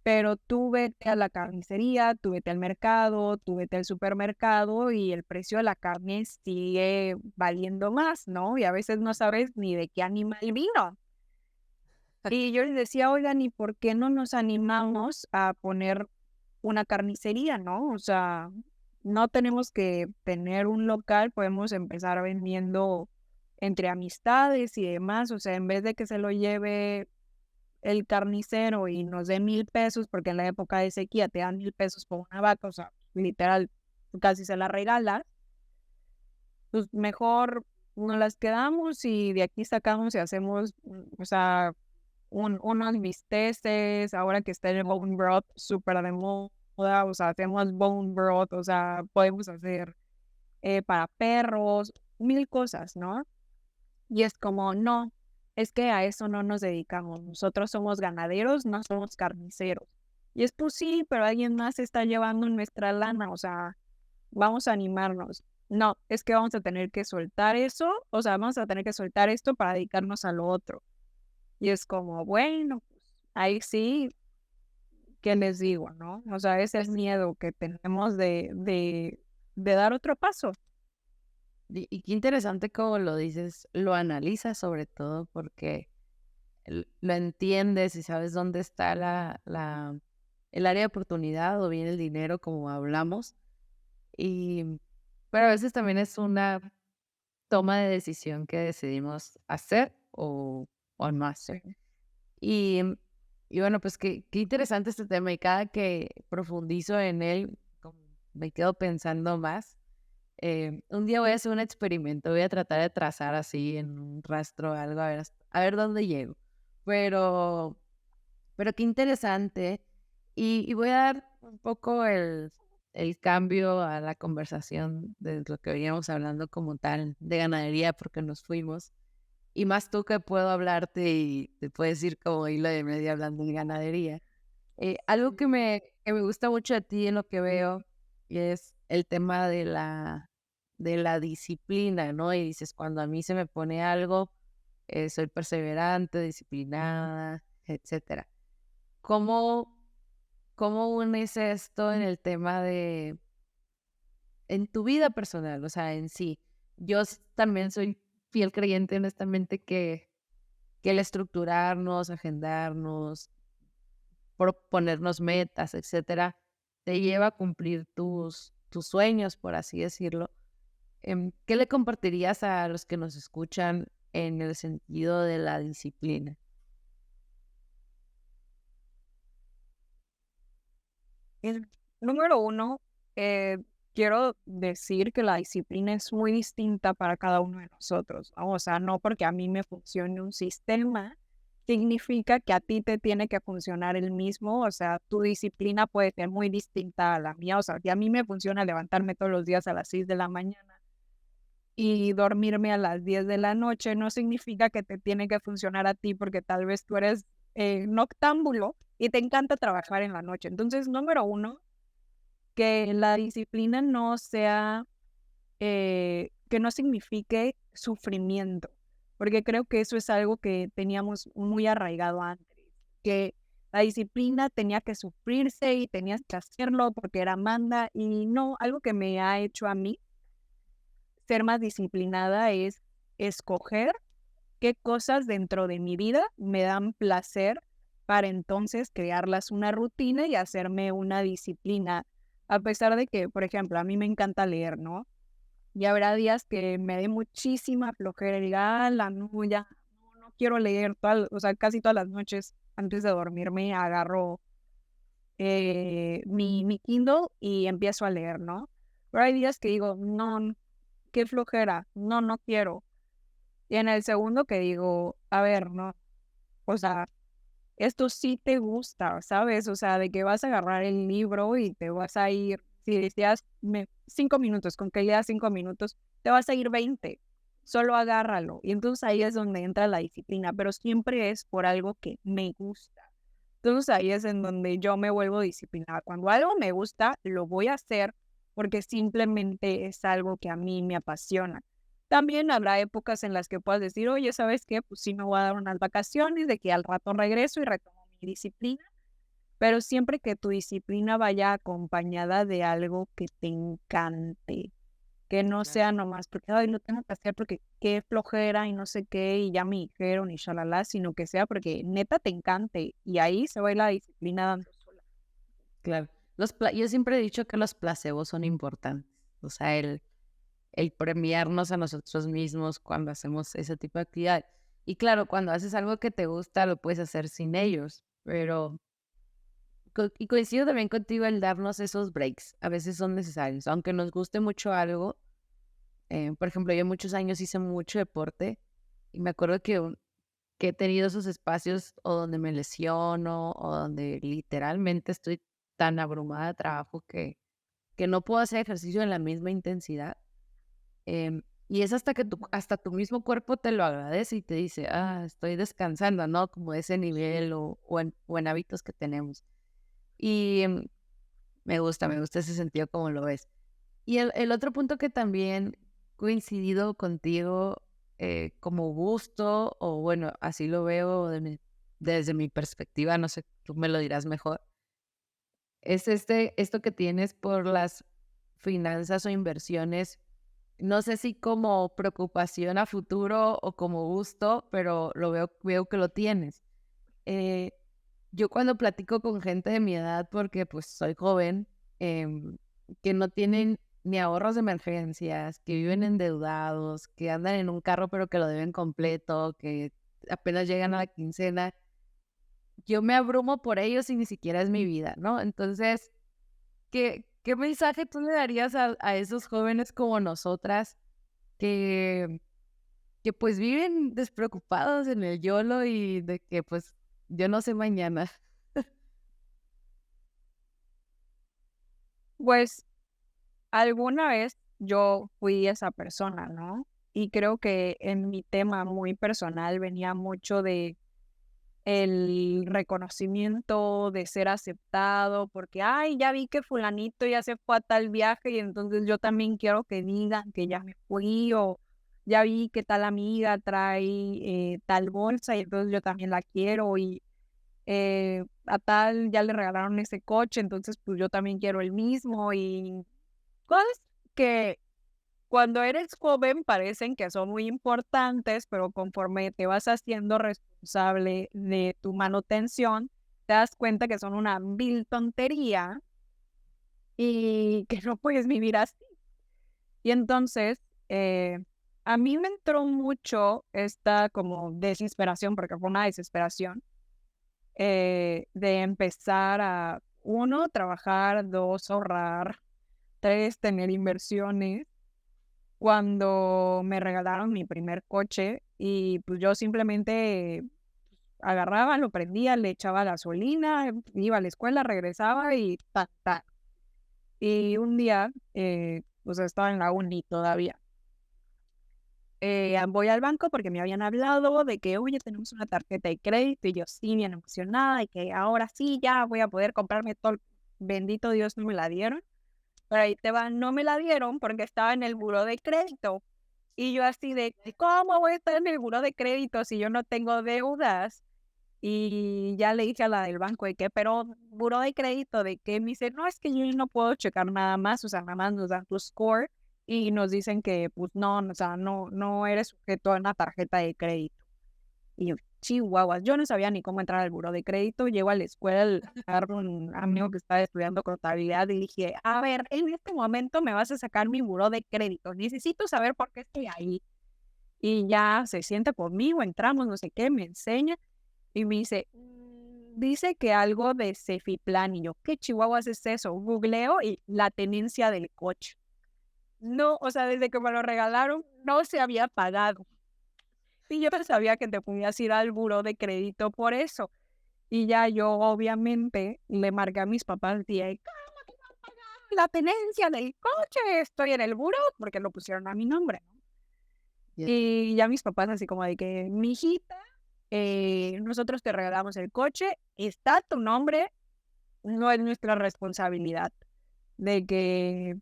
Pero tú vete a la carnicería, tú vete al mercado, tú vete al supermercado y el precio de la carne sigue valiendo más, ¿no? Y a veces no sabes ni de qué animal vino. Y yo les decía, oigan, ¿y por qué no nos animamos a poner una carnicería, no? O sea, no tenemos que tener un local, podemos empezar vendiendo entre amistades y demás. O sea, en vez de que se lo lleve el carnicero y nos dé 1,000 pesos, porque en la época de sequía te dan 1,000 pesos por una vaca, o sea, literal, casi se la regala, pues mejor nos las quedamos y de aquí sacamos y hacemos, o sea, unos bisteces, ahora que está el bone broth súper de moda, o sea, hacemos bone broth, o sea, podemos hacer para perros, 1,000 cosas, ¿no? Y es como, no, es que a eso no nos dedicamos. Nosotros somos ganaderos, no somos carniceros. Y es pues sí, pero alguien más está llevando nuestra lana, o sea, vamos a animarnos. No, es que vamos a tener que soltar eso, o sea, vamos a tener que soltar esto para dedicarnos a lo otro. Y es como, bueno, pues ahí sí, ¿qué les digo, no? O sea, ese es el miedo que tenemos de dar otro paso. Y qué interesante como lo dices, lo analizas sobre todo porque lo entiendes y sabes dónde está el área de oportunidad o bien el dinero, como hablamos. Y, pero a veces también es una toma de decisión que decidimos hacer o no hacer. Sí. Y, y bueno, pues qué interesante este tema y cada que profundizo en él, como me quedo pensando más. Un día voy a hacer un experimento, voy a tratar de trazar así en un rastro algo, a ver dónde llego. Pero, pero qué interesante. Y voy a dar un poco el cambio a la conversación de lo que veníamos hablando como tal de ganadería, porque nos fuimos. Y más tú que puedo hablarte y te puedes ir como hilo de media hablando de ganadería. Algo que me gusta mucho de ti en lo que veo es el tema de la disciplina, ¿no? Y dices, cuando a mí se me pone algo, soy perseverante, disciplinada, etcétera. ¿Cómo, cómo unes esto en el tema en tu vida personal, o sea, en sí? Yo también soy fiel creyente, honestamente, que el estructurarnos, agendarnos, proponernos metas, etcétera, te lleva a cumplir tus sueños, por así decirlo. ¿Qué le compartirías a los que nos escuchan en el sentido de la disciplina? El número uno, quiero decir que la disciplina es muy distinta para cada uno de nosotros, ¿no? O sea, no porque a mí me funcione un sistema, significa que a ti te tiene que funcionar el mismo. O sea, tu disciplina puede ser muy distinta a la mía. O sea, si a mí me funciona levantarme todos los días a las 6 de la mañana y dormirme a las 10 de la noche, no significa que te tiene que funcionar a ti porque tal vez tú eres noctámbulo y te encanta trabajar en la noche. Entonces, número uno, que la disciplina no sea, que no signifique sufrimiento, porque creo que eso es algo que teníamos muy arraigado antes, que la disciplina tenía que sufrirse y tenías que hacerlo porque era manda y no, algo que me ha hecho a mí ser más disciplinada es escoger qué cosas dentro de mi vida me dan placer para entonces crearlas una rutina y hacerme una disciplina. A pesar de que, por ejemplo, a mí me encanta leer, ¿no? Y habrá días que me dé muchísima flojera y diga, la no, ya, no quiero leer, o sea, casi todas las noches antes de dormirme agarro mi Kindle y empiezo a leer, ¿no? Pero hay días que digo, no, qué flojera, no quiero. Y en el segundo que digo, a ver, no, o sea, esto sí te gusta, ¿sabes? O sea, de que vas a agarrar el libro y te vas a ir, si decías 5 minutos, con que leas 5 minutos, te vas a ir 20. solo agárralo. Y entonces ahí es donde entra la disciplina, pero siempre es por algo que me gusta. Entonces ahí es en donde yo me vuelvo disciplinada. Cuando algo me gusta, lo voy a hacer porque simplemente es algo que a mí me apasiona. También habrá épocas en las que puedas decir, oye, ¿sabes qué? Pues sí me voy a dar unas vacaciones, de que al rato regreso y retomo mi disciplina, pero siempre que tu disciplina vaya acompañada de algo que te encante, que no Claro. sea nomás porque, ay, lo tengo que hacer porque qué flojera y no sé qué, y ya me dijeron y shalala, sino que sea porque neta te encante y ahí se va a ir la disciplina dando sola. Claro. Yo siempre he dicho que los placebos son importantes. O sea, el premiarnos a nosotros mismos cuando hacemos ese tipo de actividad. Y claro, cuando haces algo que te gusta, lo puedes hacer sin ellos, pero y coincido también contigo el darnos esos breaks. A veces son necesarios, aunque nos guste mucho algo. Por ejemplo, yo muchos años hice mucho deporte y me acuerdo que he tenido esos espacios o donde me lesiono o donde literalmente estoy tan abrumada de trabajo que no puedo hacer ejercicio en la misma intensidad. Y es hasta que hasta tu mismo cuerpo te lo agradece y te dice, estoy descansando, ¿no? Como ese nivel o en hábitos que tenemos. Y me gusta ese sentido como lo ves. Y el otro punto que también coincidido contigo como gusto, o bueno, así lo veo desde mi perspectiva, no sé, tú me lo dirás mejor, es esto que tienes por las finanzas o inversiones, no sé si como preocupación a futuro o como gusto, pero veo que lo tienes. Eh, yo cuando platico con gente de mi edad, porque pues soy joven, que no tienen ni ahorros de emergencias, que viven endeudados, que andan en un carro pero que lo deben completo, que apenas llegan a la quincena, yo me abrumo por ellos y ni siquiera es mi vida, ¿no? Entonces, ¿qué mensaje tú le darías a esos jóvenes como nosotras que, que pues viven despreocupados en el YOLO y de que pues yo no sé mañana? Pues alguna vez yo fui esa persona, ¿no? Y creo que en mi tema muy personal venía mucho de el reconocimiento, de ser aceptado, porque, ay, ya vi que fulanito ya se fue a tal viaje y entonces yo también quiero que digan que ya me fui, o ya vi que tal amiga trae tal bolsa y entonces yo también la quiero, y a tal ya le regalaron ese coche, entonces pues yo también quiero el mismo, y cosas que cuando eres joven parecen que son muy importantes, pero conforme te vas haciendo responsable de tu manutención, te das cuenta que son una vil tontería y que no puedes vivir así. Y entonces, a mí me entró mucho esta como desesperación, porque fue una desesperación, de empezar a, uno, trabajar, dos, ahorrar, tres, tener inversiones cuando me regalaron mi primer coche y pues yo simplemente agarraba, lo prendía, le echaba gasolina, iba a la escuela, regresaba y ta, ta. Y un día, pues estaba en la uni todavía. Voy al banco porque me habían hablado de que, oye, tenemos una tarjeta de crédito y yo sí, bien emocionada y que ahora sí ya voy a poder comprarme todo. Bendito Dios, no me la dieron. Pero ahí te va, no me la dieron porque estaba en el buró de crédito. Y yo así de, ¿cómo voy a estar en el buró de crédito si yo no tengo deudas? Y ya le dije a la del banco de que, pero buró de crédito, ¿de qué? Me dice, no, es que yo no puedo checar nada más, o sea, nada más nos dan tu score y nos dicen que, pues no, o sea, no eres sujeto a una tarjeta de crédito. Y yo, chihuahuas, yo no sabía ni cómo entrar al buró de crédito. Llego a la escuela, agarro un amigo que estaba estudiando contabilidad y dije, a ver, en este momento me vas a sacar mi buró de crédito. Necesito saber por qué estoy ahí. Y ya se siente conmigo, entramos, no sé qué, me enseña y me dice, dice que algo de Cefiplan. Y yo, ¿qué chihuahuas es eso? Googleo y la tenencia del coche. No, o sea, desde que me lo regalaron, no se había pagado. Y yo no sabía que te podías ir al buró de crédito por eso. Y ya yo, obviamente, le marqué a mis papás y dije, ¿cómo que no pagaron la tenencia del coche? Estoy en el buró porque lo pusieron a mi nombre, ¿no? Y ya mis papás así como de que, mijita, nosotros te regalamos el coche, está tu nombre, no es nuestra responsabilidad. De que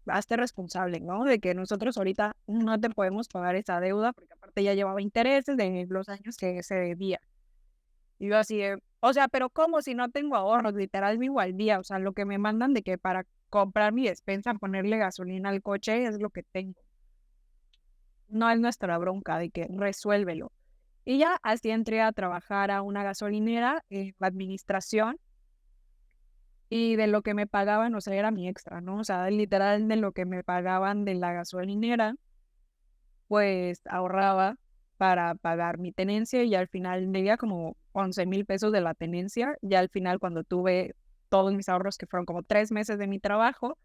hazte responsable, ¿no? De que nosotros ahorita no te podemos pagar esa deuda, porque aparte ya llevaba intereses de los años que se debía. Y yo así, o sea, pero ¿cómo si no tengo ahorros? Literal vivo al día, o sea, lo que me mandan de que para comprar mi despensa, ponerle gasolina al coche es lo que tengo. No es nuestra bronca, de que resuélvelo. Y ya así entré a trabajar a una gasolinera en la administración y de lo que me pagaban, o sea, era mi extra, ¿no? O sea, literal de lo que me pagaban de la gasolinera, pues ahorraba para pagar mi tenencia y al final debía como 11,000 pesos de la tenencia. Ya al final cuando tuve todos mis ahorros, que fueron como 3 meses de mi trabajo,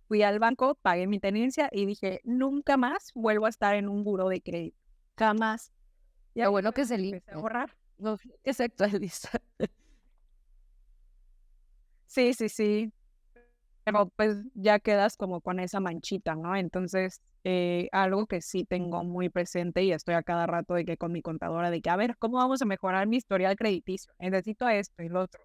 fui al banco, pagué mi tenencia y dije, nunca más vuelvo a estar en un buró de crédito. Jamás. Y Lo ahí bueno fue que se donde empecé a limpia, ahorrar. no, que se actualiza. Sí, sí, sí. Pero pues ya quedas como con esa manchita, ¿no? Entonces, algo que sí tengo muy presente y estoy a cada rato de que con mi contadora de que, a ver, ¿cómo vamos a mejorar mi historial crediticio? Necesito esto y lo otro.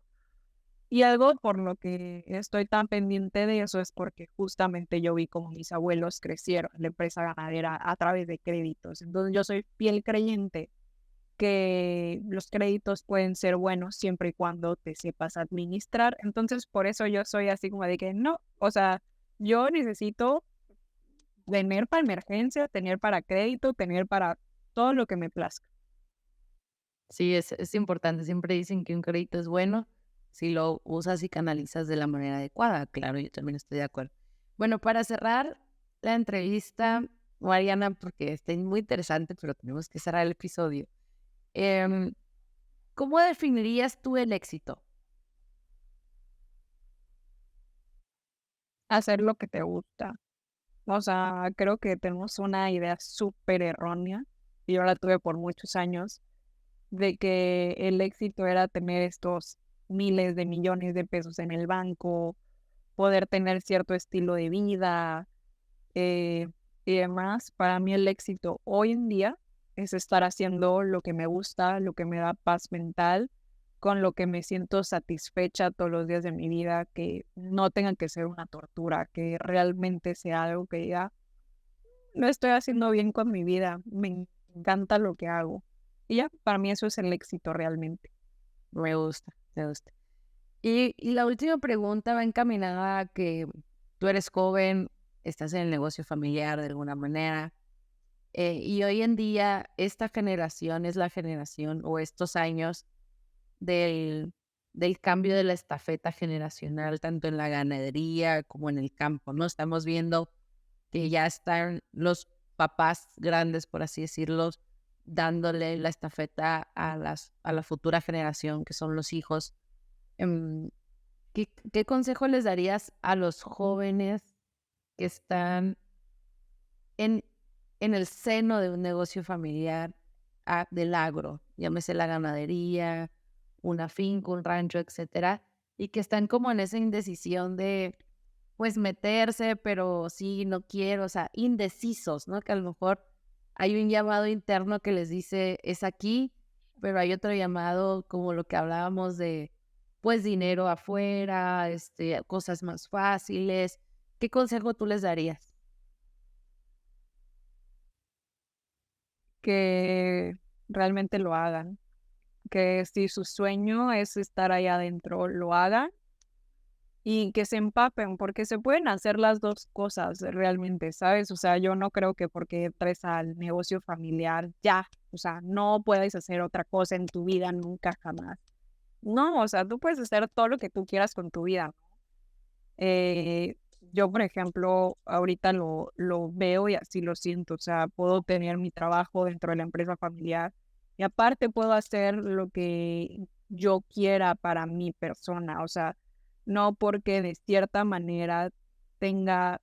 Y algo por lo que estoy tan pendiente de eso es porque justamente yo vi como mis abuelos crecieron en la empresa ganadera a través de créditos. Entonces yo soy fiel creyente que los créditos pueden ser buenos siempre y cuando te sepas administrar. Entonces, por eso yo soy así como de que no, o sea, yo necesito tener para emergencia, tener para crédito, tener para todo lo que me plazca. Sí, es importante. Siempre dicen que un crédito es bueno si lo usas y canalizas de la manera adecuada. Claro, yo también estoy de acuerdo. Bueno, para cerrar la entrevista, Mariana, porque está muy interesante, pero tenemos que cerrar el episodio. em, ¿Cómo definirías tú el éxito? Hacer lo que te gusta. O sea, creo que tenemos una idea súper errónea, y yo la tuve por muchos años, de que el éxito era tener estos miles de millones de pesos en el banco, poder tener cierto estilo de vida eh, y demás. Para mí el éxito hoy en día es estar haciendo lo que me gusta, lo que me da paz mental, con lo que me siento satisfecha todos los días de mi vida, que no tenga que ser una tortura, que realmente sea algo que diga, lo estoy haciendo bien con mi vida, me encanta lo que hago. Y ya, para mí eso es el éxito realmente. Me gusta, me gusta. Y la última pregunta va encaminada a que tú eres joven, estás en el negocio familiar de alguna manera, y hoy en día esta generación es la generación o estos años del, del cambio de la estafeta generacional, tanto en la ganadería como en el campo, ¿no? Estamos viendo que ya están los papás grandes, por así decirlo, dándole la estafeta a la futura generación, que son los hijos. Em, ¿Qué consejo les darías a los jóvenes que están en, en el seno de un negocio familiar del agro, llámese la ganadería, una finca, un rancho, etcétera, y que están como en esa indecisión de, pues, meterse, pero sí, no quiero, o sea, indecisos, ¿no? Que a lo mejor hay un llamado interno que les dice, es aquí, pero hay otro llamado como lo que hablábamos de, pues, dinero afuera, cosas más fáciles. ¿Qué consejo tú les darías? Que realmente lo hagan, que si su sueño es estar ahí adentro, lo hagan y que se empapen, porque se pueden hacer las dos cosas realmente, ¿sabes? O sea, yo no creo que porque entres al negocio familiar ya, o sea, no puedes hacer otra cosa en tu vida nunca jamás. No, o sea, tú puedes hacer todo lo que tú quieras con tu vida. Eh, yo, por ejemplo, ahorita lo veo y así lo siento. O sea, puedo tener mi trabajo dentro de la empresa familiar y aparte puedo hacer lo que yo quiera para mi persona. O sea, no porque de cierta manera tenga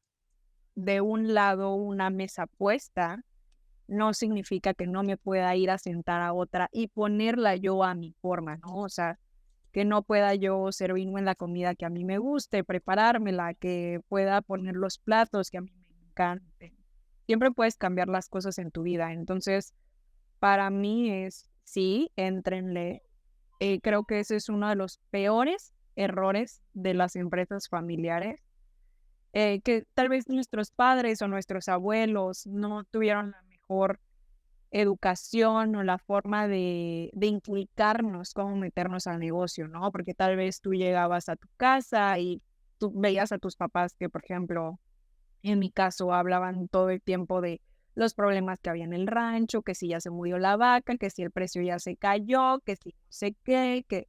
de un lado una mesa puesta, no significa que no me pueda ir a sentar a otra y ponerla yo a mi forma, ¿no? O sea, que no pueda yo servirme la comida que a mí me guste, preparármela, que pueda poner los platos que a mí me encanten. siempre puedes cambiar las cosas en tu vida. Entonces, para mí es, sí, éntrenle. Creo que ese es uno de los peores errores de las empresas familiares, que tal vez nuestros padres o nuestros abuelos no tuvieron la mejor educación o la forma de inculcarnos cómo meternos al negocio, ¿no? Porque tal vez tú llegabas a tu casa y tú veías a tus papás que, por ejemplo, en mi caso, hablaban todo el tiempo de los problemas que había en el rancho, que si ya se murió la vaca, que si el precio ya se cayó, que si no sé qué, que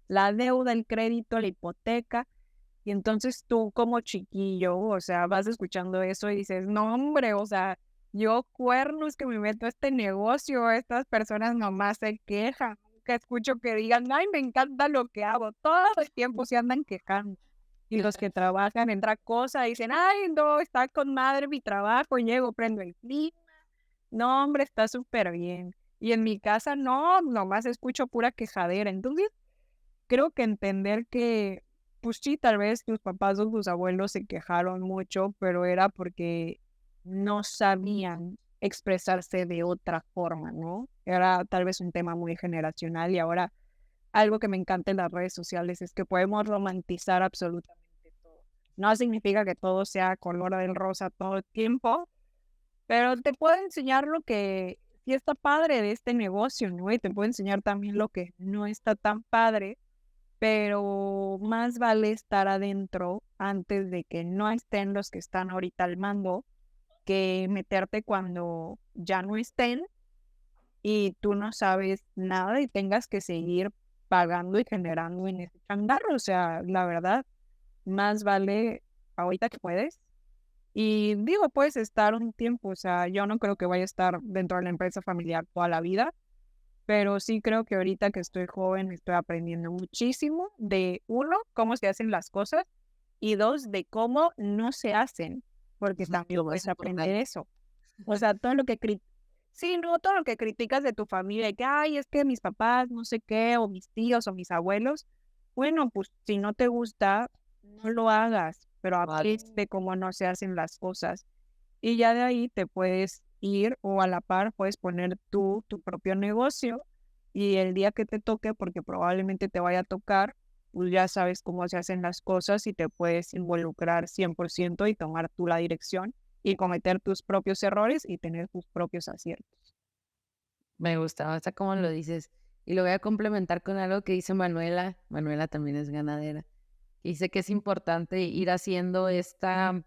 la deuda, el crédito, la hipoteca. Y entonces tú como chiquillo, o sea, vas escuchando eso y dices, no, hombre, o sea, yo cuernos que me meto a este negocio, estas personas nomás se quejan. Nunca escucho que digan, ay, me encanta lo que hago. Todo el tiempo se andan quejando. Y los que trabajan en otra cosa dicen, ay, no, está con madre mi trabajo, llego, prendo el clima. No, hombre, está súper bien. Y en mi casa, no, nomás escucho pura quejadera. Entonces, creo que entender que, pues sí, tal vez tus papás o tus abuelos se quejaron mucho, pero era porque no sabían expresarse de otra forma, ¿no? Era tal vez un tema muy generacional y ahora algo que me encanta en las redes sociales es que podemos romantizar absolutamente todo. No significa que todo sea color de rosa todo el tiempo, pero te puedo enseñar lo que sí está padre de este negocio, ¿no? Y te puedo enseñar también lo que no está tan padre, pero más vale estar adentro antes de que no estén los que están ahorita al mando, que meterte cuando ya no estén y tú no sabes nada y tengas que seguir pagando y generando en ese changarro. O sea, la verdad, más vale ahorita que puedes. Y digo, puedes estar un tiempo, o sea, yo no creo que vaya a estar dentro de la empresa familiar toda la vida, pero sí creo que ahorita que estoy joven estoy aprendiendo muchísimo de, uno, cómo se hacen las cosas y dos, de cómo no se hacen, porque también Lo más puedes aprender importante. eso. O sea, todo lo que sí, no, todo lo que criticas de tu familia, de que, ay, es que mis papás, no sé qué, o mis tíos o mis abuelos, bueno, pues si no te gusta, no lo hagas, pero Vale. aprende cómo no se hacen las cosas. Y ya de ahí te puedes ir o a la par puedes poner tú tu propio negocio y el día que te toque, porque probablemente te vaya a tocar, pues ya sabes cómo se hacen las cosas y te puedes involucrar 100% y tomar tú la dirección y cometer tus propios errores y tener tus propios aciertos. Me gusta, hasta cómo lo dices. Y lo voy a complementar con algo que dice Manuela. Manuela también es ganadera. Que dice que es importante ir haciendo esta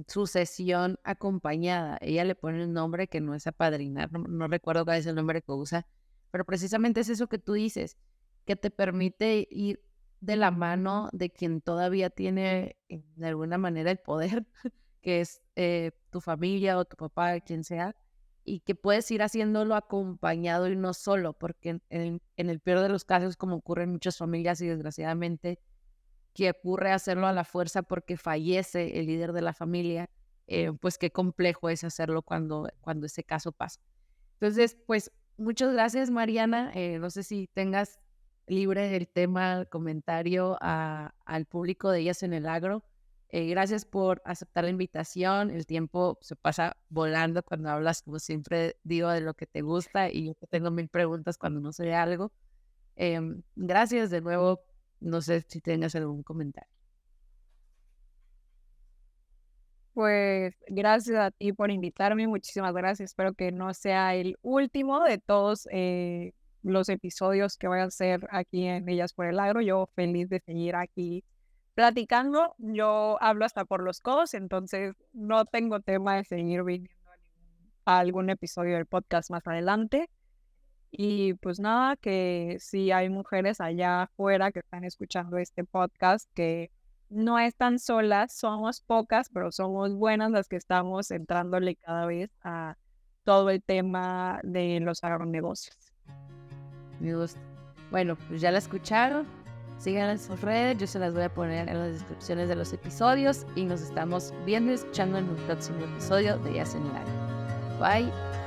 sucesión acompañada. Ella le pone el nombre que no es apadrinar, no recuerdo cuál es el nombre que usa, pero precisamente es eso que tú dices, que te permite ir de la mano de quien todavía tiene de alguna manera el poder, que es tu familia o tu papá, quien sea, y que puedes ir haciéndolo acompañado y no solo, porque en el peor de los casos, como ocurre en muchas familias y desgraciadamente, que ocurre hacerlo a la fuerza porque fallece el líder de la familia, pues qué complejo es hacerlo cuando ese caso pasa. Entonces, pues muchas gracias, Mariana. No sé si tengas libre el tema, comentario al público de Ellas en el Agro. Gracias por aceptar la invitación. El tiempo se pasa volando cuando hablas, como siempre digo, de lo que te gusta y yo tengo mil preguntas cuando no sé algo. Gracias de nuevo. No sé si tengas algún comentario. Pues gracias a ti por invitarme, muchísimas gracias. Espero que no sea el último de todos los episodios que voy a hacer aquí en Ellas por el Agro. Yo feliz de seguir aquí platicando. Yo hablo hasta por los codos, entonces no tengo tema de seguir viniendo a algún episodio del podcast más adelante. Y pues nada, que si hay mujeres allá afuera que están escuchando este podcast, que no están solas, somos pocas, pero somos buenas las que estamos entrándole cada vez a todo el tema de los agronegocios. Me gusta. Bueno, pues ya la escucharon. Sigan en sus redes. Yo se las voy a poner en las descripciones de los episodios. Y nos estamos viendo y escuchando en un próximo episodio de Ellas en el Agro. Bye.